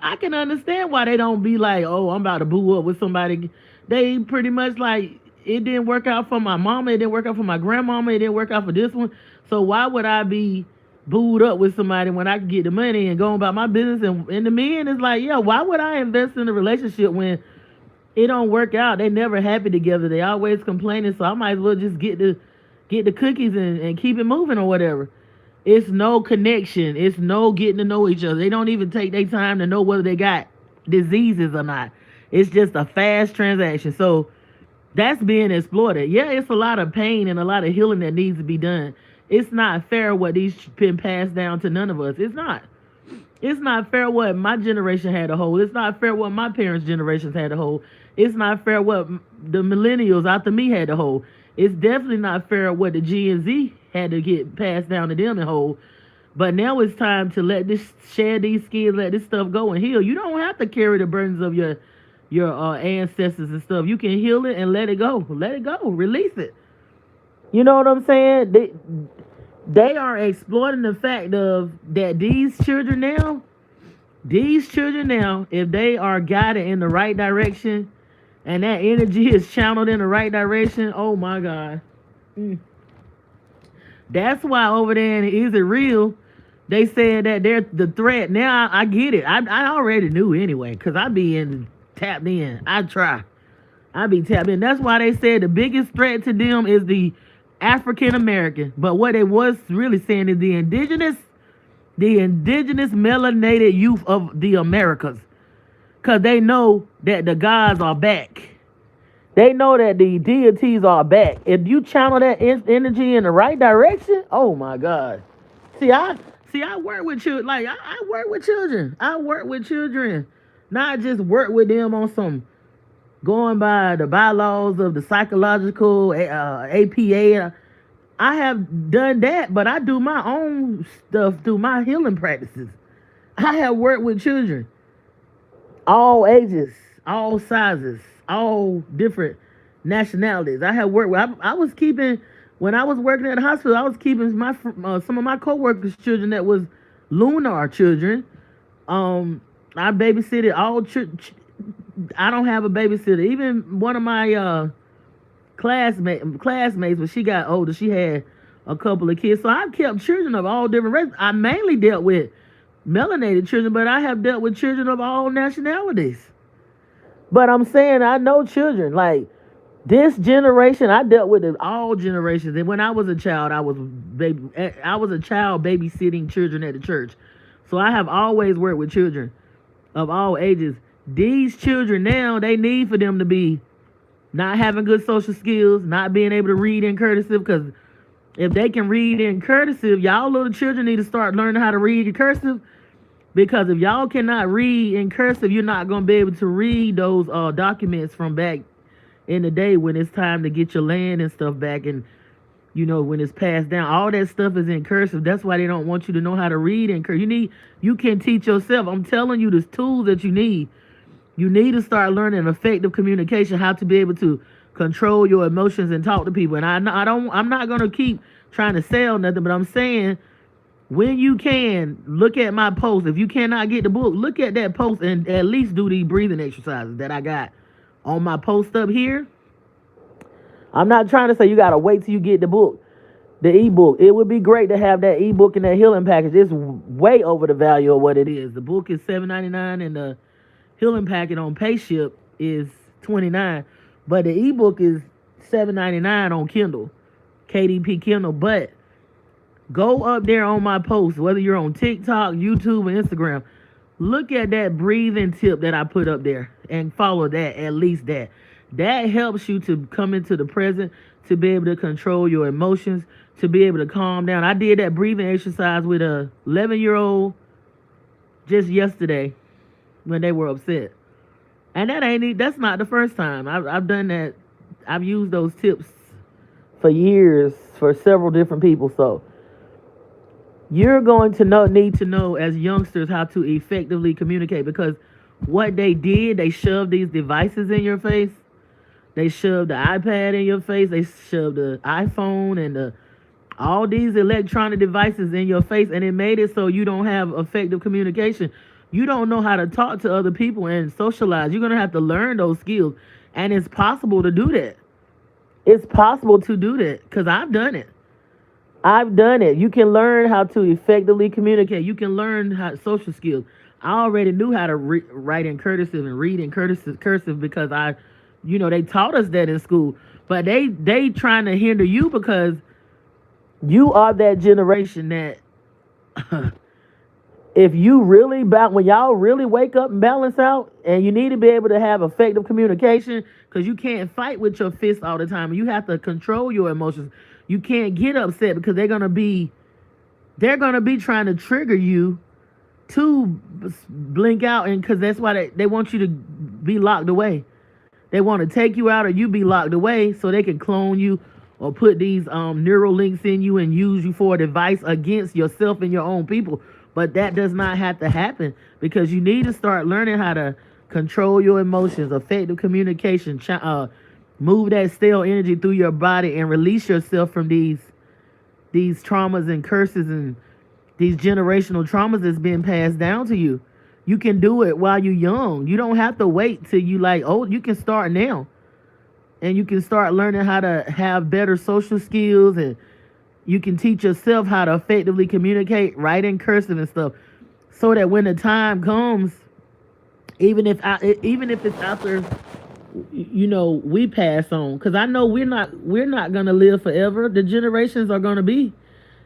S1: I can understand why they don't be like, oh, I'm about to boo up with somebody. They pretty much like, it didn't work out for my mama, it didn't work out for my grandmama, it didn't work out for this one. So why would I be booed up with somebody when I can get the money and go about my business? And the men is like, yeah, why would I invest in a relationship when it don't work out? They never happy together. They always complaining. So I might as well just get the cookies and keep it moving or whatever. It's no connection. It's no getting to know each other. They don't even take their time to know whether they got diseases or not. It's just a fast transaction. So that's being exploited. Yeah, it's a lot of pain and a lot of healing that needs to be done. It's not fair what these been passed down to none of us. It's not. It's not fair what my generation had to hold. It's not fair what my parents' generations had to hold. It's not fair what the millennials after me had to hold. It's definitely not fair what the G and Z had to get passed down to them and hold. But now it's time to share these skills, let this stuff go and heal. You don't have to carry the burdens of your ancestors and stuff. You can heal it and let it go. Let it go. Release it. You know what I'm saying? They are exploiting the fact of that these children now, if they are guided in the right direction and that energy is channeled in the right direction, oh my God. That's why over there in Is It Real, they said that they're the threat. Now I get it. I already knew anyway, because I be tapped in. I be tapped in. That's why they said the biggest threat to them is the African American. But what they was really saying is the indigenous melanated youth of the Americas. Because they know that the gods are back. They know that the deities are back. If you channel that energy in the right direction, oh my God. See, I work with children. Like I work with children. I work with children. Not just work with them on some going by the bylaws of the psychological APA. I have done that, but I do my own stuff through my healing practices. I have worked with children, all ages, all sizes, all different nationalities. I have worked with. I was keeping, when I was working at the hospital, I was keeping some of my coworkers' children that was lunar children. I babysitted all I don't have a babysitter. Even one of my classmates, when she got older, she had a couple of kids. So I've kept children of all different races. I mainly dealt with melanated children, but I have dealt with children of all nationalities. But I'm saying I know children. Like this generation, I dealt with all generations. And when I was a child, I was a child babysitting children at the church. So I have always worked with children of all ages. These children now, they need for them to be not having good social skills, not being able to read in cursive, because if they can read in cursive, y'all little children need to start learning how to read in cursive, because if y'all cannot read in cursive, you're not going to be able to read those documents from back in the day when it's time to get your land and stuff back, and you know, when it's passed down. All that stuff is in cursive. That's why they don't want you to know how to read in cursive. You can teach yourself. I'm telling you, there's tools that you need. You need to start learning effective communication, how to be able to control your emotions and talk to people. And I'm not gonna keep trying to sell nothing, but I'm saying, when you can, look at my post. If you cannot get the book, look at that post and at least do these breathing exercises that I got on my post up here. I'm not trying to say you gotta wait till you get the book, the ebook. It would be great to have that ebook and that healing package. It's way over the value of what it is. The book is $7.99 and the healing packet on Payhip is $29, but the ebook is $7.99 on Kindle, KDP Kindle. But go up there on my post, whether you're on TikTok, YouTube, or Instagram, look at that breathing tip that I put up there and follow that, at least that. That helps you to come into the present, to be able to control your emotions, to be able to calm down. I did that breathing exercise with a 11-year-old just yesterday when they were upset. And that's not the first time. I've done that. I've used those tips for years for several different people. So you're going to need to know as youngsters how to effectively communicate, because what they did, they shoved these devices in your face. They shoved the iPad in your face. They shoved the iPhone and all these electronic devices in your face, and it made it so you don't have effective communication. You don't know how to talk to other people and socialize. You're going to have to learn those skills. And it's possible to do that. It's possible to do that, because I've done it. I've done it. You can learn how to effectively communicate. You can learn how social skills. I already knew how to write in cursive and read in cursive because they taught us that in school. But they trying to hinder you because you are that generation that if you really when y'all really wake up and balance out, and you need to be able to have effective communication, because you can't fight with your fists all the time. You have to control your emotions. You can't get upset because they're gonna be trying to trigger you to blink out, and because that's why they want you to be locked away. They want to take you out or you be locked away so they can clone you or put these neural links in you and use you for a device against yourself and your own people. But that does not have to happen, because you need to start learning how to control your emotions, effective communication, move that stale energy through your body, and release yourself from these traumas and curses and these generational traumas that's being passed down to you. You can do it while you're young. You don't have to wait till you like old. You can start now. And you can start learning how to have better social skills, and you can teach yourself how to effectively communicate, write in cursive and stuff, so that when the time comes, even if it's after, we pass on, because I know we're not gonna live forever. The generations are gonna be,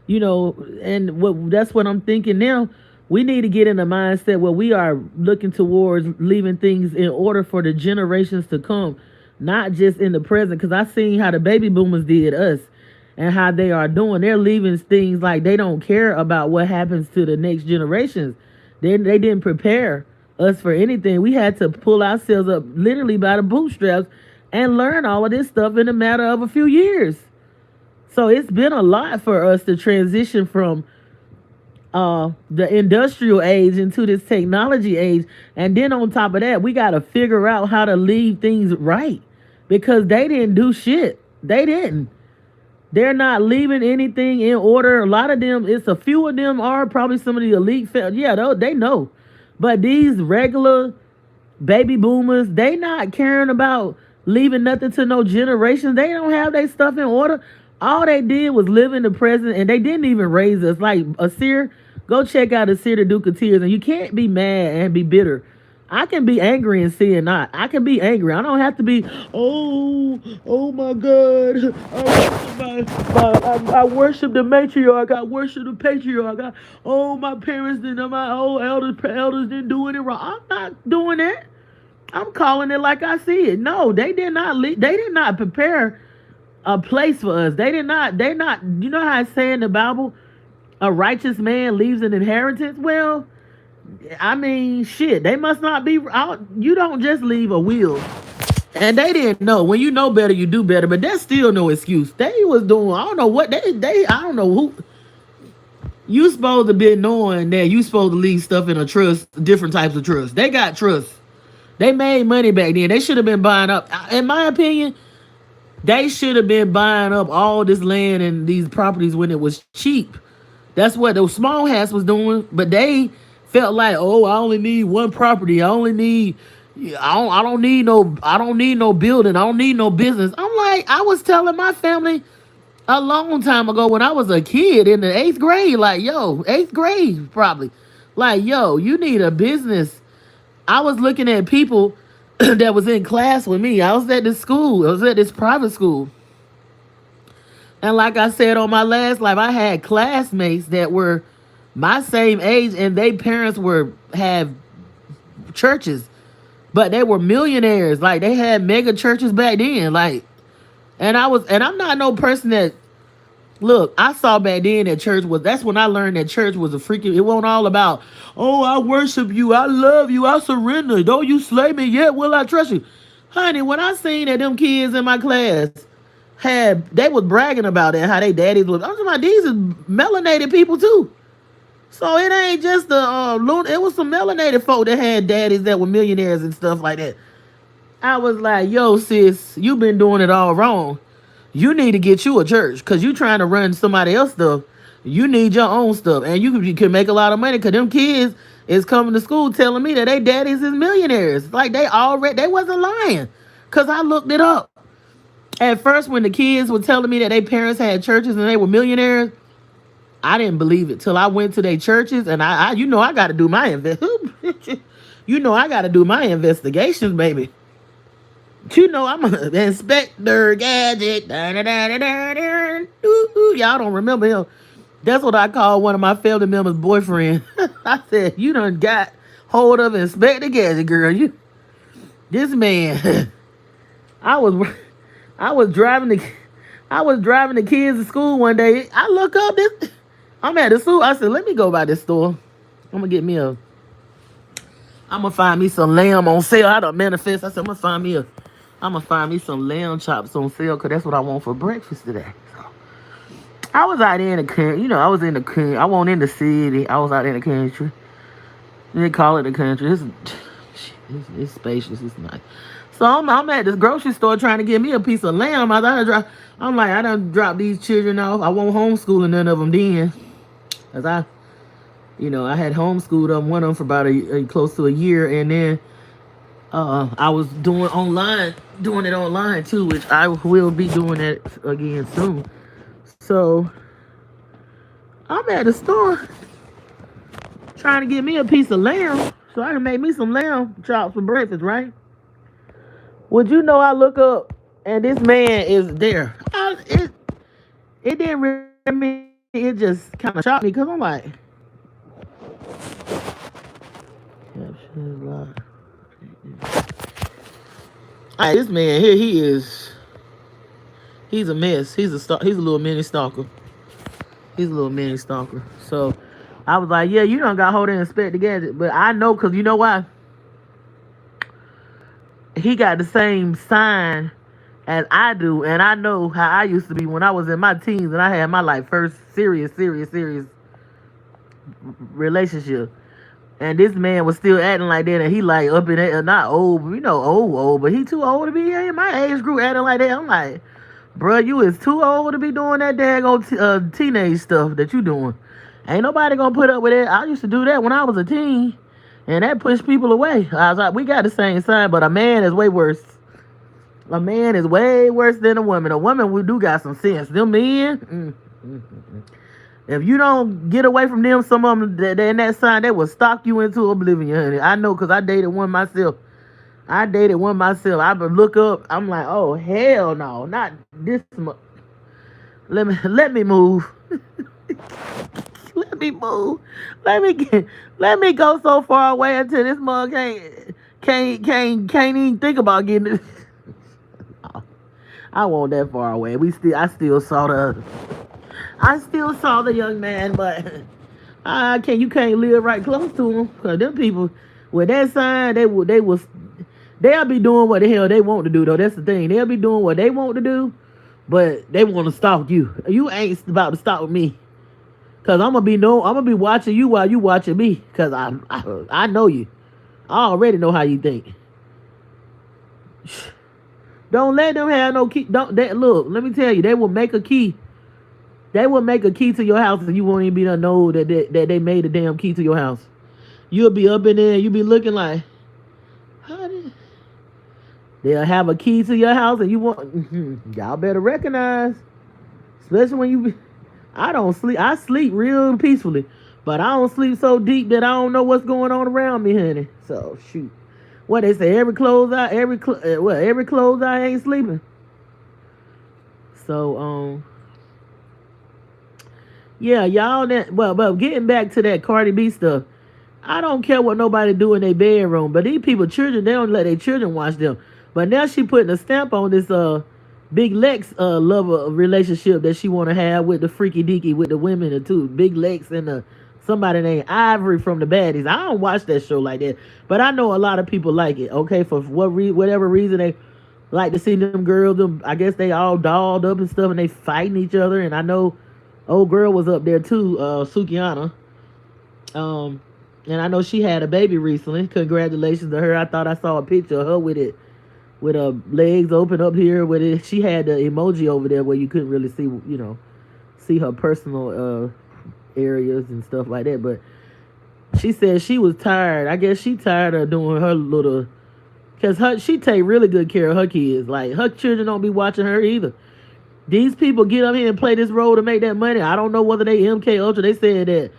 S1: and that's what I'm thinking now. We need to get in a mindset where we are looking towards leaving things in order for the generations to come, not just in the present. Because I seen how the baby boomers did us and how they are doing. They're leaving things like they don't care about what happens to the next generations. They didn't prepare us for anything. We had to pull ourselves up literally by the bootstraps and learn all of this stuff in a matter of a few years. So it's been a lot for us to transition from the industrial age into this technology age. And then on top of that, we got to figure out how to leave things right, because they didn't do shit. They didn't. They're not leaving anything in order. A lot of them, it's a few of them are probably some of the elite. Yeah, they know. But these regular baby boomers, they not caring about leaving nothing to no generations. They don't have their stuff in order. All they did was live in the present, and they didn't even raise us. Like Asir, go check out Asir the Duke of Tears, and you can't be mad and be bitter. I can be angry and sin not. I can be angry. I don't have to be, oh my God. I worship the matriarch. I worship the patriarch. My parents didn't, my old elders didn't do it wrong. I'm not doing that. I'm calling it like I see it. No, they did not prepare a place for us. They not, you know how it's saying in the Bible, a righteous man leaves an inheritance? Well, I mean, shit, they must not be out. You don't just leave a will. And they didn't know. When you know better, you do better. But that's still no excuse. They was doing, I don't know what I don't know who. You supposed to be knowing that you supposed to leave stuff in a trust, different types of trust. They got trust. They made money back then. They should have been buying up. In my opinion, they should have been buying up all this land and these properties when it was cheap. That's what those small hats was doing. But they felt like, I only need one property. I don't need no building. I don't need no business. I'm like, I was telling my family a long time ago when I was a kid in the 8th grade, like, 8th grade probably. Like, you need a business. I was looking at people that was in class with me. I was at this school. I was at this private school. And like I said on my last life, I had classmates that were my same age, and their parents have churches, but they were millionaires. Like, they had mega churches back then. Like, and I'm not no person that, look, I saw back then that that's when I learned that church was a freaking, it wasn't all about, I worship you, I love you, I surrender, don't you slay me yet, will I trust you? Honey, when I seen that them kids in my class they was bragging about it, how they daddies was, I'm talking about, these is melanated people too. So it ain't just it was some melanated folk that had daddies that were millionaires and stuff like that. I was like, sis, you been doing it all wrong. You need to get you a church, because you trying to run somebody else's stuff. You need your own stuff. And you can make a lot of money, because them kids is coming to school telling me that they daddies is millionaires. Like, they wasn't lying, because I looked it up. At first, when the kids were telling me that their parents had churches and they were millionaires, I didn't believe it till I went to their churches, and I got to do my I got to do my investigations, baby. I'm an Inspector Gadget. Y'all don't remember him. That's what I call one of my family members' boyfriend. I said, you done got hold of Inspector Gadget, girl. This man. I was driving the kids to school one day. I look up this. I'm at the school. I said, let me go by this store. I'm gonna find me some lamb on sale. I don't manifest. I said, I'm gonna find me I'm gonna find me some lamb chops on sale because that's what I want for breakfast today. So I was out there in the country. I was in the country. I wasn't in the city. I was out in the country. They call it the country. It's spacious. It's nice. So I'm at this grocery store trying to get me a piece of lamb. I'm like, I done dropped these children off. I won't homeschool none of them then. Cause I had homeschooled them, one of them for about close to a year. And then I was doing it online too, which I will be doing that again soon. So I'm at the store trying to get me a piece of lamb so I can make me some lamb chops for breakfast, right? Would you know I look up and this man is there? It didn't really me. It just kind of shocked me because I'm like, all right, this man here, he's a mess. He's a little mini stalker. He's a little mini stalker. So I was like, yeah, you done got hold and inspect the gadget. But I know, because you know why? He got the same sign as I do. And I know how I used to be when I was in my teens and I had my first serious relationship. And this man was still acting like that, and he up in that, not old, old, but he too old to be in my age group acting like that. I'm like, bruh, you is too old to be doing that daggone teenage stuff that you doing. Ain't nobody gonna put up with it. I used to do that when I was a teen, and that pushed people away. I was like, we got the same sign, but a man is way worse. A man is way worse than a woman. A woman, we do got some sense. Them men, if you don't get away from them, some of them, in that sign, they will stalk you into oblivion, honey. I know, because I dated one myself. I would look up. I'm like, oh, hell no. Not this much. Let me move. Let me move. Let me go so far away until this mug can't even think about getting it. I won't that far away. I still saw the young man, but you can't live right close to him. Cause them people with that sign, they'll be doing what the hell they want to do though. That's the thing. They'll be doing what they want to do, but they want to stalk you. You ain't about to stalk me. Cause I'm gonna be watching you while you watching me. Cause I know you. I already know how you think. Don't let them have no key. Look, let me tell you, they will make a key. They will make a key to your house and you won't even be to know that they made a damn key to your house. You'll be up in there and you'll be looking like, they'll have a key to your house and you want, y'all better recognize. Especially when I don't sleep. I sleep real peacefully. But I don't sleep so deep that I don't know what's going on around me, honey. So, shoot. What they say, every close eye ain't sleeping. So, yeah, y'all but getting back to that Cardi B stuff, I don't care what nobody do in their bedroom, but these people, children, they don't let their children watch them. But now she putting a stamp on this Big Lex lover relationship that she want to have with the freaky deaky with the women, the two Big Lex and somebody named Ivory from the Baddies. I don't watch that show like that, but I know a lot of people like it. Okay, for whatever reason they like to see them girls. I guess they all dolled up and stuff, and they fighting each other. And I know old girl was up there too, Sukiana. And I know she had a baby recently. Congratulations to her. I thought I saw a picture of her with her legs open up here. She had the emoji over there where you couldn't really see her personal areas and stuff like that. But she said she was tired. I guess she tired of doing her little, because she take really good care of her kids. Like, her children don't be watching her either. These people get up here and play this role to make that money. I don't know whether they MK Ultra. They said that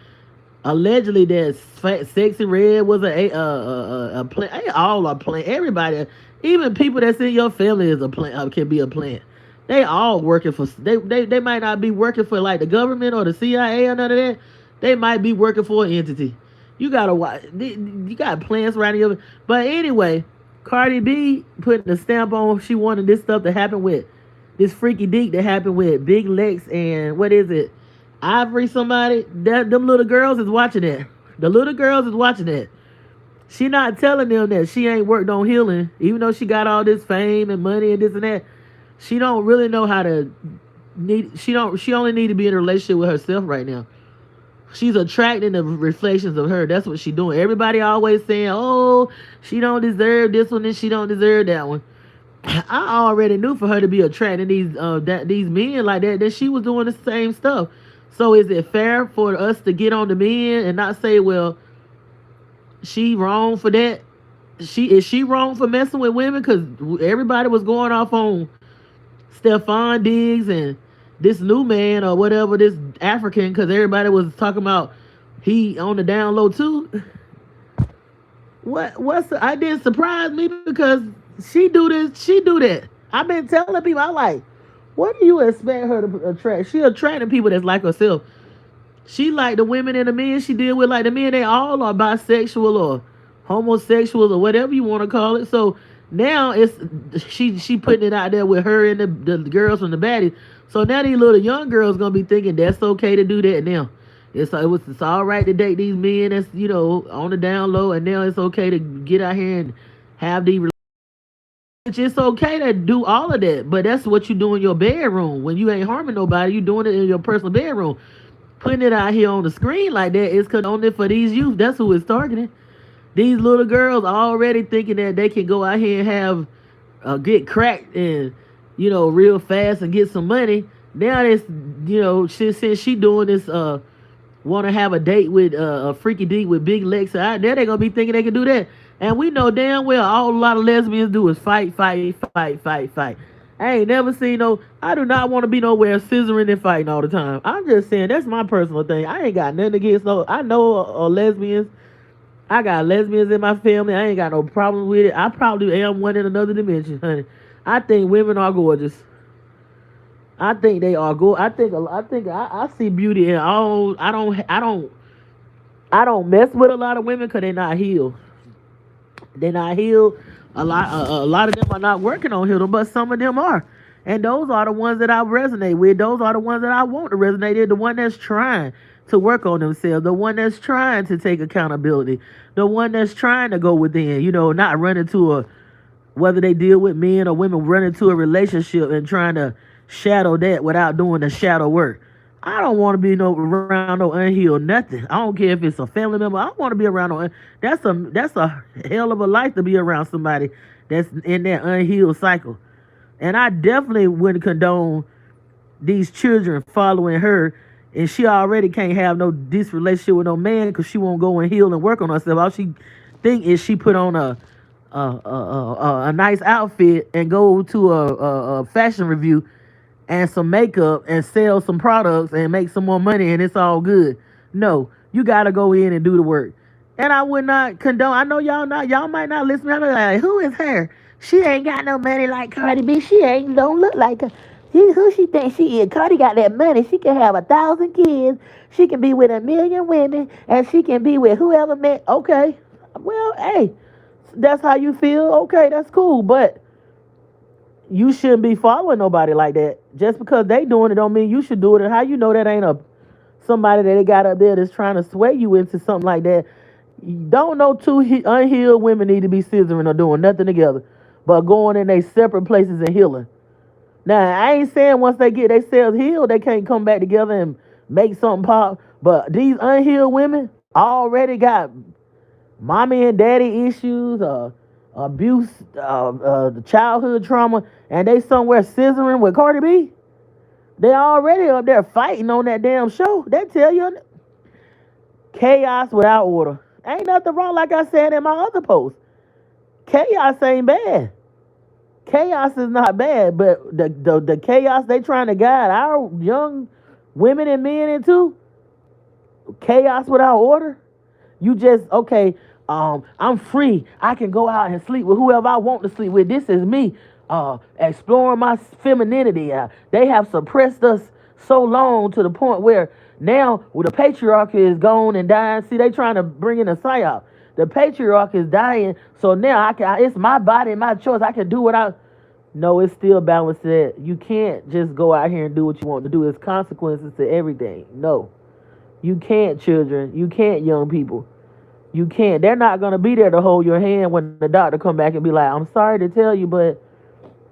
S1: allegedly that Sexy Red was a plant. They all are plant. Everybody, even people that's in your family is a plant, can be a plant. They all working for, they might not be working for like the government or the CIA or none of that. They might be working for an entity. You gotta watch. You got plants right in your. But anyway, Cardi B putting a stamp on. She wanted this stuff to happen with this freaky deek that happened with Big Lex and what is it? Ivory somebody. Them little girls is watching that. The little girls is watching that. She not telling them that she ain't worked on healing, even though she got all this fame and money and this and that. She don't really know how to need. She don't. She only need to be in a relationship with herself right now. She's attracting the reflections of her. That's what she's doing. Everybody always saying, "Oh, she don't deserve this one and she don't deserve that one." I already knew for her to be attracting these men like that she was doing the same stuff. So is it fair for us to get on the men and not say, well, she wrong for that? Is she wrong for messing with women? Because everybody was going off on Stephon Diggs and this new man or whatever, this African, because everybody was talking about he on the down low too. I didn't surprise me because she do this, she do that. I've been telling people, I like, what do you expect her to attract? She attracting people that's like herself. She like the women and the men she deal with, like the men, they all are bisexual or homosexuals or whatever you want to call it. So now it's she putting it out there with her and the girls from the baddies. So now these little young girls gonna be thinking that's okay to do that now. It's all right to date these men that's on the down low, and now it's okay to get out here and have these. It's okay to do all of that, but that's what you do in your bedroom when you ain't harming nobody. You doing it in your personal bedroom. Putting it out here on the screen like that is only for these youth. That's who it's targeting. These little girls already thinking that they can go out here and have get cracked and real fast and get some money. Now it's since she doing this want to have a date with a freaky deep with Big Lex out there, they gonna be thinking they can do that. And we know damn well a lot of lesbians do is fight. I ain't never seen I do not want to be nowhere scissoring and fighting all the time. I'm just saying that's my personal thing. I ain't got nothing against I know lesbians. I got lesbians in my family. I ain't got no problem with it. I probably am one in another dimension, honey. I think women are gorgeous. I think they are good. I see beauty in all. I don't mess with a lot of women because they're not healed. They're not healed. A lot of them are not working on healing, but some of them are. And those are the ones that I resonate with. Those are the ones that I want to resonate with. The one that's trying to work on themselves. The one that's trying to take accountability. The one that's trying to go within. Not run into whether they deal with men or women, run into a relationship and trying to shadow that without doing the shadow work. I don't want to be around no unhealed nothing. I don't care if it's a family member. I don't want to be around that's a hell of a life to be around somebody that's in that unhealed cycle. And I definitely wouldn't condone these children following her, and she already can't have this relationship with no man because she won't go and heal and work on herself. All she think is she put on a nice outfit and go to a fashion review and some makeup and sell some products and make some more money and it's all good. No, you gotta go in and do the work. And I would not condone. I know y'all might not listen. I'm like, who is her? She ain't got no money like Cardi B. She don't look like her. Who she thinks she is? Cardi got that money. She can have 1,000 kids. She can be with 1,000,000 women, and she can be with whoever met. Okay, well, hey, that's how you feel. Okay, that's cool, but you shouldn't be following nobody like that. Just because they doing it don't mean you should do it. And how you know that ain't somebody that they got up there that's trying to sway you into something like that? Don't know two unhealed women need to be scissoring or doing nothing together, but going in their separate places and healing. Now, I ain't saying once they get themselves healed, they can't come back together and make something pop. But these unhealed women already got mommy and daddy issues, abuse, childhood trauma, and they somewhere scissoring with Cardi B. They already up there fighting on that damn show. They tell you chaos without order. Ain't nothing wrong, like I said in my other post. Chaos ain't bad. Chaos is not bad, but the chaos they trying to guide our young women and men into, chaos without order. You just, okay, I'm free. I can go out and sleep with whoever I want to sleep with. This is me exploring my femininity. They have suppressed us so long to the point where now the patriarchy is gone and dying. See, they trying to bring in a psyop. The patriarch is dying, so now it's my body, my choice. I can do what I... No, it's still balanced that you can't just go out here and do what you want to do. There's consequences to everything. No. You can't, children. You can't, young people. You can't. They're not gonna be there to hold your hand when the doctor come back and be like, "I'm sorry to tell you, but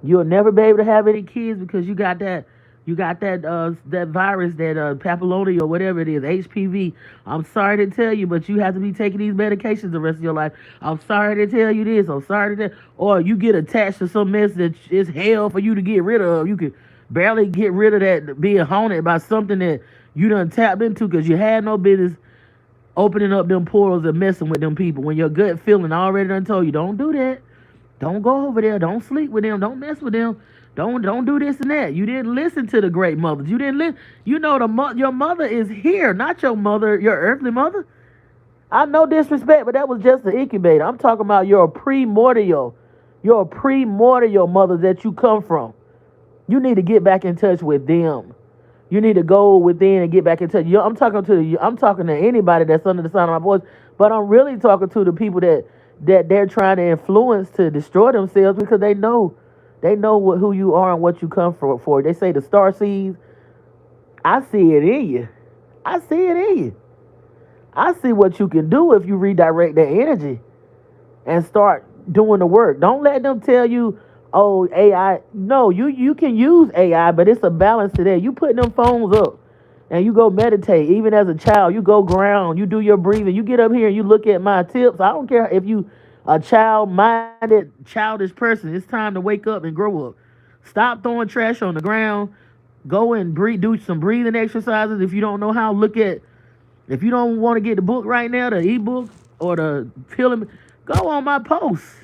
S1: you'll never be able to have any kids because you got that virus, that papilloma or whatever it is, HPV. I'm sorry to tell you, but you have to be taking these medications the rest of your life. I'm sorry to tell you this. I'm sorry to tell," or you get attached to some mess that is hell for you to get rid of. You could barely get rid of that being haunted by something that you done tapped into because you had no business opening up them portals and messing with them people when your gut feeling already done told you don't do that. Don't go over there. Don't sleep with them. Don't mess with them. Don't do this and that. You didn't listen to the great mothers. You didn't listen. You know your mother is here, not your mother, your earthly mother. I know disrespect, but that was just the incubator. I'm talking about your primordial mother that you come from. You need to get back in touch with them. You need to go within and get back in touch. I'm talking to anybody that's under the sound of my voice, but I'm really talking to the people that they're trying to influence to destroy themselves because they know who you are and what you come for. They say the star seeds. I see it in you. I see it in you. I see what you can do if you redirect that energy and start doing the work. Don't let them tell you, "Oh, AI." No, you can use AI, but it's a balance to that. You put them phones up and you go meditate. Even as a child, you go ground, you do your breathing. You get up here and you look at my tips. I don't care if you a child-minded, childish person. It's time to wake up and grow up. Stop throwing trash on the ground. Go and breathe. Do some breathing exercises. If you don't know how, if you don't want to get the book right now, the ebook or the film, go on my post.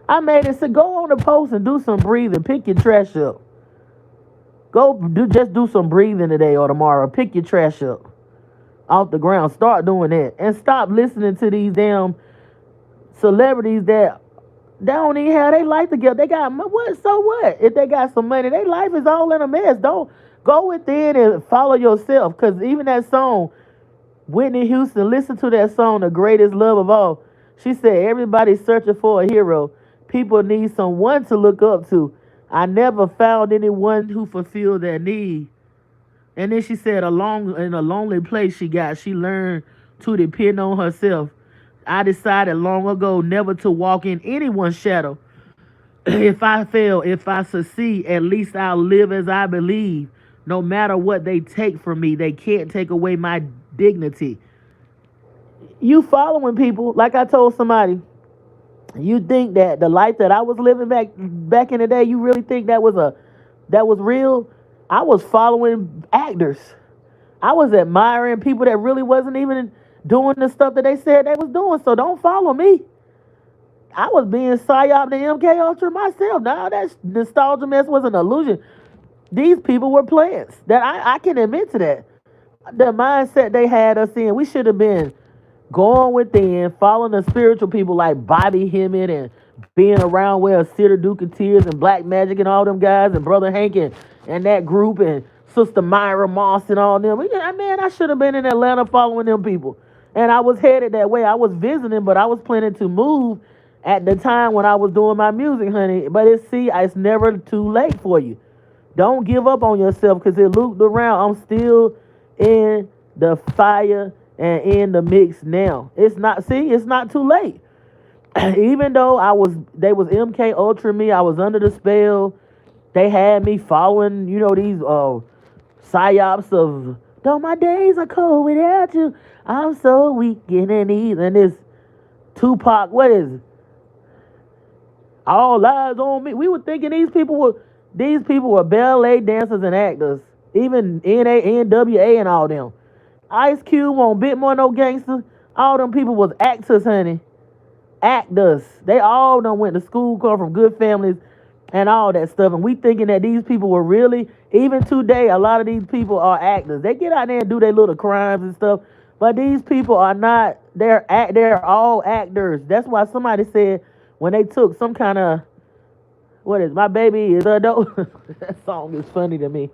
S1: I made it say go on the post and do some breathing. Pick your trash up. Just do some breathing today or tomorrow. Pick your trash up off the ground. Start doing that. And stop listening to these damn celebrities that they don't even have their life together. They got what? So what? If they got some money, their life is all in a mess. Don't go within and follow yourself. Because even that song, Whitney Houston, listen to that song, "The Greatest Love of All." She said, "Everybody's searching for a hero. People need someone to look up to. I never found anyone who fulfilled that need." And then she said, in a lonely place she learned to depend on herself. "I decided long ago never to walk in anyone's shadow. If I fail, if I succeed, at least I'll live as I believe. No matter what they take from me, they can't take away my dignity." You following people, like I told somebody, you think that the life that I was living back in the day, you really think that was real? I was following actors. I was admiring people that really wasn't even doing the stuff that they said they was doing. So don't follow me. I was being psyoped to MK Ultra myself. Now that nostalgia mess was an illusion. These people were plants. That I can admit to that. The mindset they had us in, we should have been going within, following the spiritual people like Bobby Hemmett and being around where Sitter Duke of Tears and Black Magic and all them guys and Brother Hank and that group and Sister Myra Moss and all them. Man, I should have been in Atlanta following them people. And I was headed that way. I was visiting, but I was planning to move at the time when I was doing my music, honey. But it's never too late for you. Don't give up on yourself because it looped around. I'm still in the fire and in the mix now. It's not too late. Even though they was MK Ultra me, I was under the spell. They had me following, these psyops of, "Though my days are cold without you, I'm so weak and easy." And this Tupac, what is it? "All eyes on me." We were thinking these people were ballet dancers and actors, even NWA and all them. Ice Cube on Bit More No Gangster. All them people was actors, honey. Actors. They all done went to school, come from good families, and all that stuff. And we thinking that these people were really, even today, a lot of these people are actors. They get out there and do their little crimes and stuff, but these people are not. They're all actors. That's why somebody said when they took some kind of, what is "My Baby Is a Dope." That song is funny to me.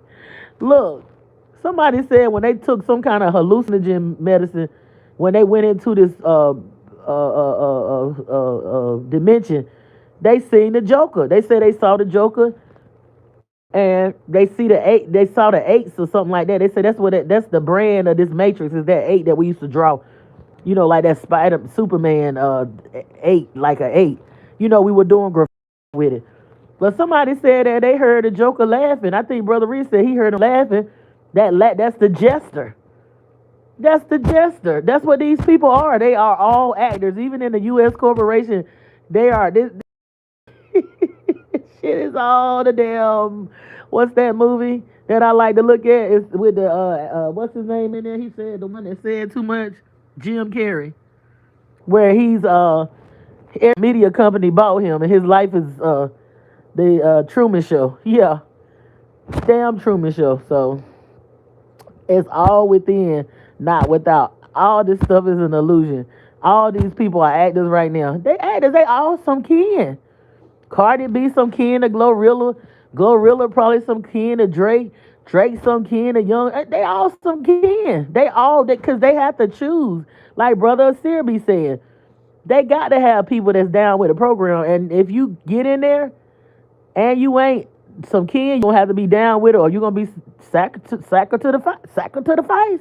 S1: Look, somebody said when they took some kind of hallucinogen medicine, when they went into this dimension, they seen the Joker. They said they saw the Joker, and they saw the eights or something like that. They said that's the brand of this Matrix is that 8 that we used to draw. You know, like that Spider Superman 8, like a 8. You know, we were doing graffiti with it. But somebody said that they heard a Joker laughing. I think Brother Reese said he heard him laughing. That's the jester. That's the jester. That's what these people are. They are all actors. Even in the U.S. corporation, they are. This shit is all the damn. What's that movie that I like to look at? It's with the what's his name in there? He said the one that said too much. Jim Carrey, where he's every media company bought him, and his life is the Truman Show. Yeah, damn Truman Show. So it's all within, not without. All this stuff is an illusion. All these people are actors right now. They actors. They all some kin. Cardi B some kin to Glorilla. Glorilla probably some kin to Drake. Drake some kin to Young. They all some kin. They all because they have to choose. Like Brother Asir be saying, they got to have people that's down with the program. And if you get in there and you ain't some kin, you gonna have to be down with it, or you gonna be sacked to the face.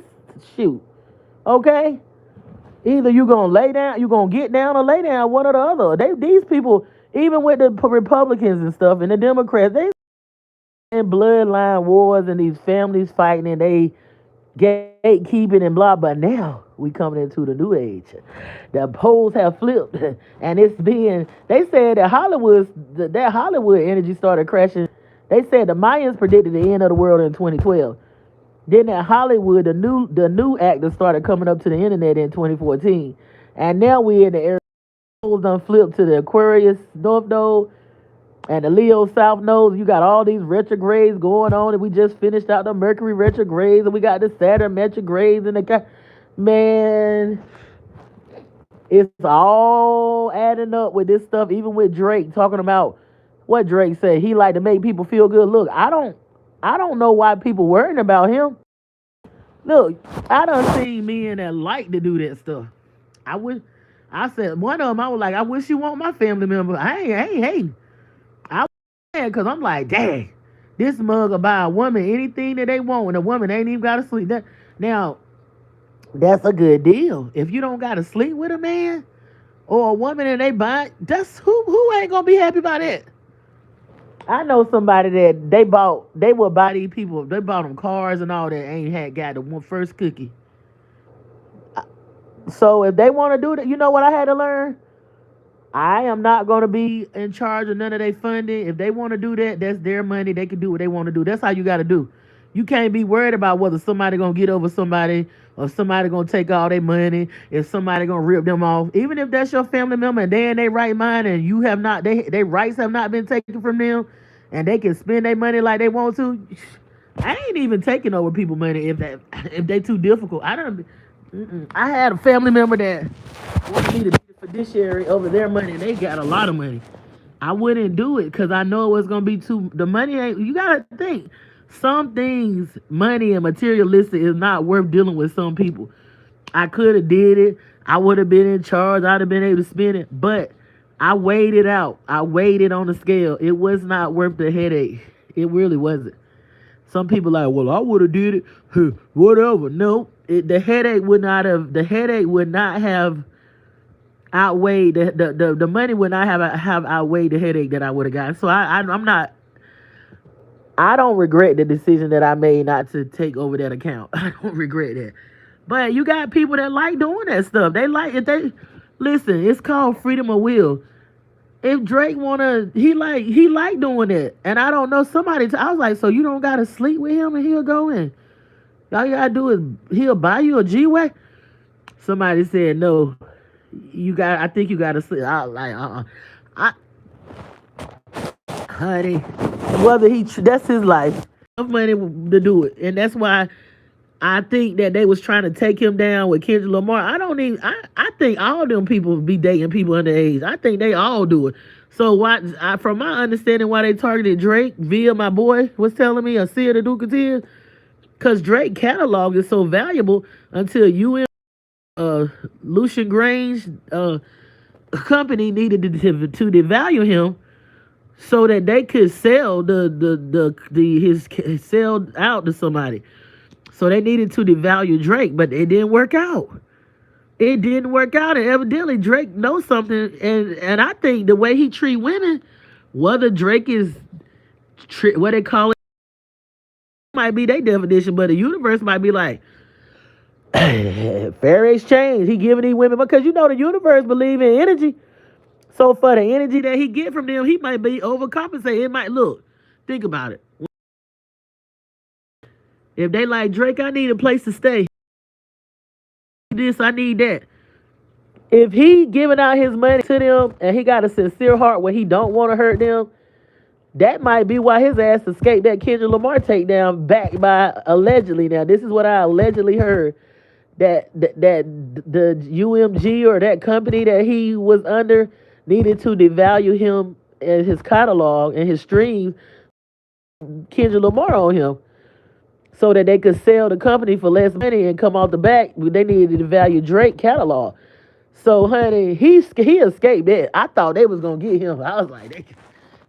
S1: Shoot. Okay? Either you gonna lay down, you gonna get down or lay down, one or the other. These people, even with the Republicans and stuff and the Democrats, they in bloodline wars and these families fighting and they gatekeeping and blah. But now we coming into the new age. The poles have flipped, and it's being. They said that that Hollywood energy started crashing. They said the Mayans predicted the end of the world in 2012. Then at Hollywood, the new actors started coming up to the internet in 2014, and now we in the era. Poles done flipped to the Aquarius North Node and the Leo South Node. You got all these retrogrades going on, and we just finished out the Mercury retrogrades, and we got the Saturn retrogrades, and man, it's all adding up with this stuff. Even with Drake talking about what Drake said, he like to make people feel good. Look, I don't know why people worrying about him. Look, I done seen men that like to do that stuff. I said one of them. I was like, I wish you want my family member. I ain't hating. I was mad because I'm like, dang, this mug will buy a woman anything that they want, and a woman ain't even got to sleep. Now, that's a good deal. If you don't got to sleep with a man or a woman and they buy, that's who ain't gonna be happy about it. I know somebody that they would buy these people. They bought them cars and all that. Ain't had got the one first cookie. So if they want to do that, you know what I had to learn? I am not going to be in charge of none of their funding. If they want to do that, that's their money. They can do what they want to do. That's how you got to do. You can't be worried about whether somebody going to get over somebody or somebody going to take all their money, if somebody going to rip them off. Even if that's your family member and they in their right mind and you have not, their rights have not been taken from them and they can spend their money like they want to. I ain't even taking over people's money if they too difficult. I had a family member that wanted me to be the fiduciary over their money, and they got a lot of money. I wouldn't do it because I know it was gonna be the money ain't. You gotta think, some things, money and materialistic is not worth dealing with some people. I could have did it. I would have been in charge. I'd have been able to spend it, but I weighed it out. I weighed it on the scale. It was not worth the headache. It really wasn't. Some people like, well, I would have did it. Whatever. No, the headache would not have. The headache would not have outweighed the money would not have outweighed the headache that I would have gotten. So I'm not. I don't regret the decision that I made not to take over that account. I don't regret that. But you got people that like doing that stuff. They like if they listen. It's called freedom of will. If Drake he like doing that, and I don't know somebody. I was like, so you don't gotta sleep with him, and he'll go in. All you gotta do is he'll buy you a G-Way. Somebody said no. I think you gotta sleep. I was like, honey, whether that's his life. Enough money to do it, and that's why I think that they was trying to take him down with Kendrick Lamar. I think all them people be dating people underage. I think they all do it. So from my understanding, why they targeted Drake via my boy was telling me, Asir the Duke of Tears, because Drake catalog is so valuable until you and Lucian Grange company needed to devalue him so that they could sell his sell out to somebody. So they needed to devalue Drake, but it didn't work out. it didn't work out, and evidently Drake knows something, and I think the way he treat women, whether Drake is what they call it might be their definition, but the universe might be like fair exchange. He giving these women because the universe believe in energy. So for the energy that he get from them, he might be overcompensating. It might look. Think about it. If they like Drake, I need a place to stay. This, I need that. If he giving out his money to them and he got a sincere heart where he don't want to hurt them, that might be why his ass escaped that Kendrick Lamar takedown backed by allegedly. Now, this is what I allegedly heard. That the UMG or that company that he was under needed to devalue him and his catalog and his streams, Kendrick Lamar on him, so that they could sell the company for less money and come off the back. They needed to value Drake catalog. So, honey, he escaped that. I thought they was gonna get him. I was like,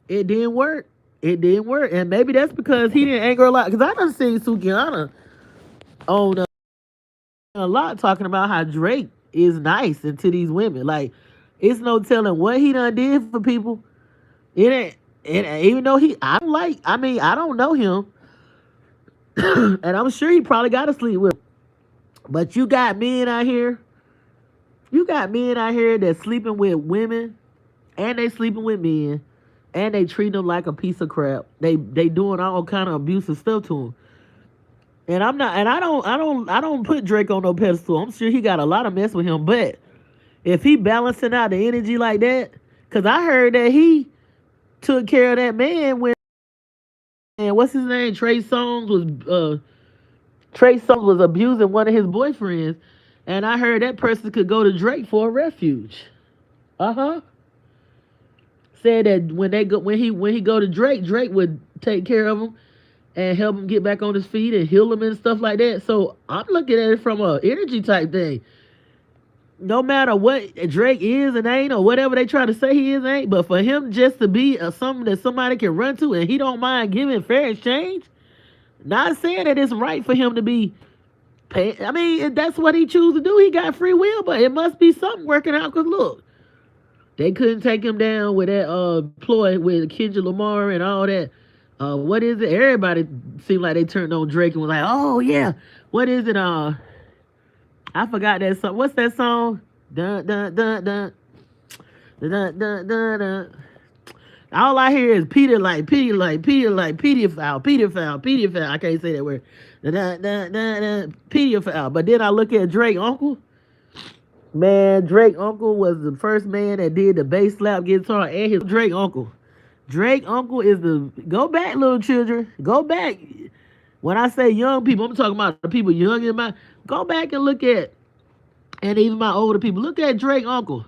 S1: it didn't work. It didn't work, and maybe that's because he didn't anger a lot. Because I done seen Sukiana on a lot talking about how Drake is nice and to these women. Like, it's no telling what he done did for people. It ain't. Even though I don't know him, and I'm sure he probably got to sleep with him. But you got men out here. You got men out here that's sleeping with women, and they sleeping with men, and they treat them like a piece of crap. They doing all kind of abusive stuff to them. And I don't put Drake on no pedestal. I'm sure he got a lot of mess with him, but if he balancing out the energy like that, because I heard that he took care of that man when, and what's his name, Trey Songz was abusing one of his boyfriends, and I heard that person could go to Drake for a refuge. Said that when he go to Drake would take care of him and help him get back on his feet and heal him and stuff like that. So I'm looking at it from a energy type thing. No matter what Drake is and ain't, or whatever they try to say he is and ain't, but for him just to be something that somebody can run to and he don't mind giving fair exchange, not saying that it's right for him to be paid. I mean, if that's what he choose to do, he got free will, but it must be something working out, because look, they couldn't take him down with that ploy with Kendrick Lamar and all that. What is it? Everybody seemed like they turned on Drake and was like, oh yeah, what is it? I forgot that song. What's that song? Dun dun dun dun dun dun dun dun. All I hear is Peter foul. I can't say that word. Dun dun dun dun Peter foul. But then I look at Drake Uncle. Man, Drake Uncle was the first man that did the bass slap guitar, and his Drake Uncle. Drake Uncle is go back, little children. Go back. When I say young people, I'm talking about the people young in my, go back and look at, and even my older people, look at Drake Uncle.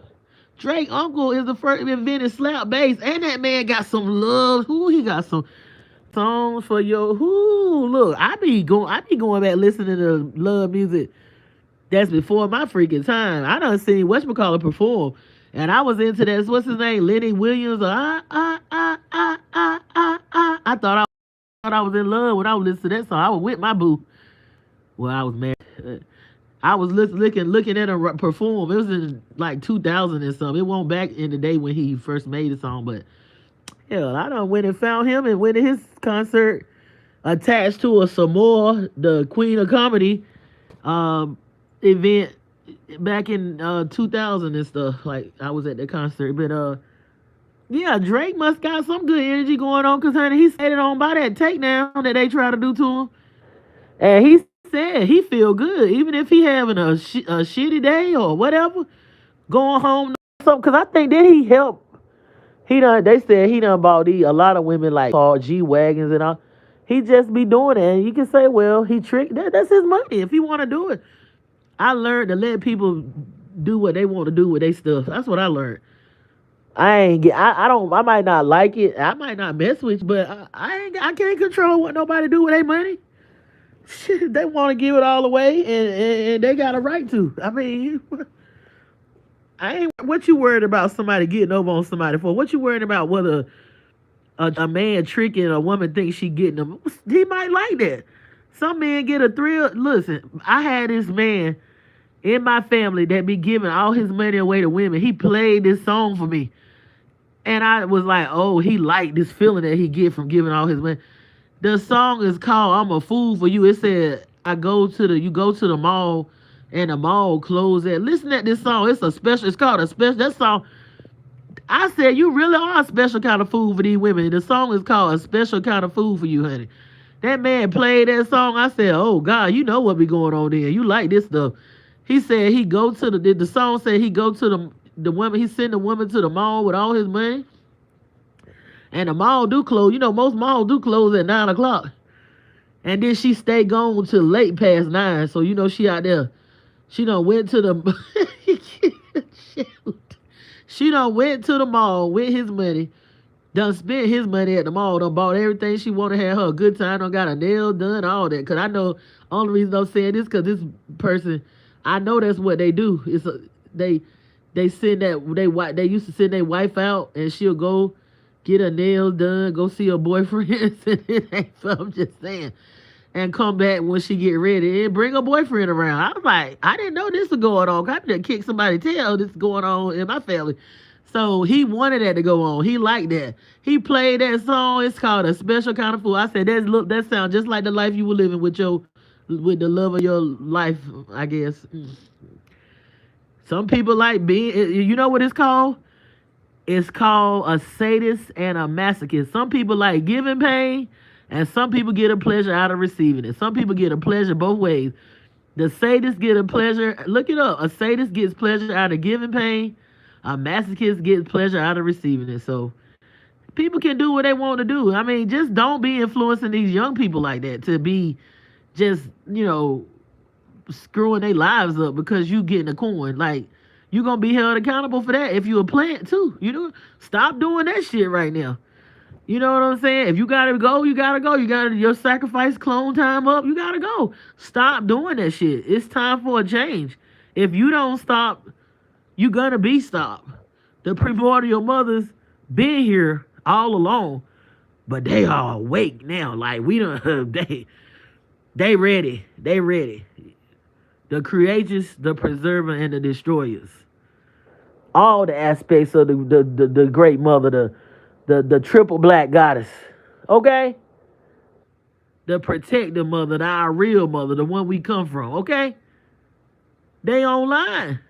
S1: Drake Uncle is the first invented slap bass, and that man got some love. He got some songs for your, look, I be going back listening to love music that's before my freaking time. I done seen whatchamacallit perform, and I was into that, what's his name, Lenny Williams, or I thought I was in love when I was listening to that song. I was with my boo. Well, I was married. I was looking at him perform. It was in like 2000 and something. It wasn't back in the day when he first made the song, but hell, I done went and found him and went to his concert attached to a Samoa, the Queen of Comedy event back in 2000 and stuff. Like, I was at the concert, but yeah, Drake must got some good energy going on, because, honey, he said it on by that takedown that they try to do to him. And he said he feel good, even if he having a shitty day or whatever, going home. Because I think that he helped. They said he done bought a lot of women like Paul G-Wagons and all. He just be doing it. And you can say, well, he tricked. That's his money if he want to do it. I learned to let people do what they want to do with their stuff. That's what I learned. I might not like it. I might not mess with you, but I can't control what nobody do with their money. Shit, they want to give it all away, and they got a right to. I mean, what you worried about somebody getting over on somebody for? What you worried about whether a man tricking a woman thinks she getting them? He might like that. Some men get a thrill. Listen, I had this man in my family that be giving all his money away to women. He played this song for me. And I was like, oh, he liked this feeling that he get from giving all his money. The song is called I'm a Fool for You. It said, you go to the mall and the mall closed at. Listen to this song. It's called a special, that song. I said, you really are a special kind of fool for these women. The song is called A Special Kind of Fool for You, honey. That man played that song. I said, oh God, you know what be going on there. You like this stuff. He said he go to the song said he go to the woman, he send the woman to the mall with all his money. And the mall do close. You know, most malls do close at 9 o'clock. And then she stay gone till late past 9. So, you know, she out there. She done went to the she done went to the mall with his money. Done spent his money at the mall. Done bought everything she wanted, had her a good time. Done got a nail done, all that. Because I know, only reason I'm saying this because this person, I know that's what they do. They send that, they used to send their wife out and she'll go get her nails done, go see her boyfriend. I'm just saying. And come back when she get ready and bring her boyfriend around. I was like, I didn't know this was going on. I didn't kick somebody's tail. This is going on in my family. So he wanted that to go on. He liked that. He played that song. It's called A Special Kind of Fool. I said, that sounds just like the life you were living with the love of your life, I guess. Some people like being, you know what it's called? It's called a sadist and a masochist. Some people like giving pain, and some people get a pleasure out of receiving it. Some people get a pleasure both ways. The sadist get a pleasure, look it up. A sadist gets pleasure out of giving pain. A masochist gets pleasure out of receiving it. So people can do what they want to do. I mean, just don't be influencing these young people like that to be just, screwing their lives up because you getting a coin. Like, you're going to be held accountable for that if you a plant too. Stop doing that shit right now. You know what I'm saying? If you got to go, you got to go. You got your sacrifice clone time up, you got to go. Stop doing that shit. It's time for a change. If you don't stop, you're going to be stopped. The primordial mothers been here all along, but they are awake now. Like, we don't, they ready. They ready. The creators, the preserver, and the destroyers. All the aspects of the great mother, the triple black goddess. Okay? The protective mother, our real mother, the one we come from. Okay? They online.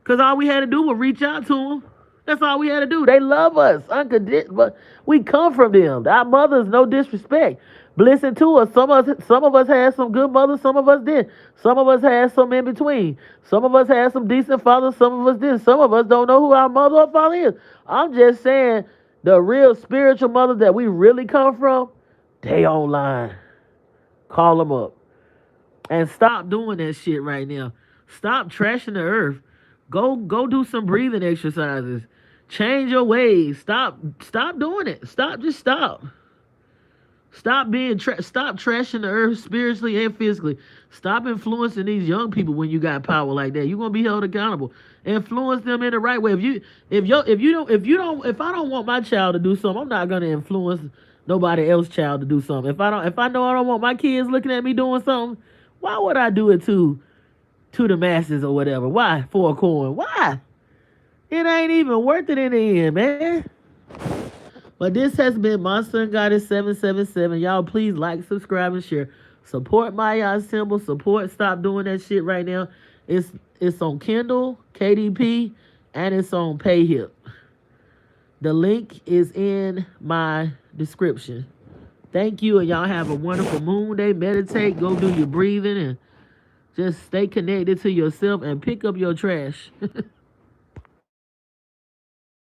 S1: Because all we had to do was reach out to them. That's all we had to do. They love us unconditional, but we come from them. Our mothers, no disrespect. Listen to us. Some of us had some good mothers, some of us didn't. Some of us had some in between. Some of us had some decent fathers, some of us didn't. Some of us don't know who our mother or father is. I'm just saying the real spiritual mothers that we really come from, they online. Call them up. And stop doing that shit right now. Stop trashing the earth. Go do some breathing exercises. Change your ways. Stop doing it. Stop. Stop trashing the earth spiritually and physically. Stop influencing these young people when you got power like that. You're gonna be held accountable. Influence them in the right way. If I don't want my child to do something, I'm not gonna influence nobody else's child to do something. If I know I don't want my kids looking at me doing something, why would I do it to the masses or whatever? Why? For a coin? Why? It ain't even worth it in the end, man. But this has been My Sun Goddess 777. Y'all please like, subscribe, and share. Support my symbol. Support. Stop doing that shit right now. It's on Kindle, KDP, and it's on Payhip. The link is in my description. Thank you, and y'all have a wonderful moon day. Meditate, go do your breathing, and just stay connected to yourself and pick up your trash.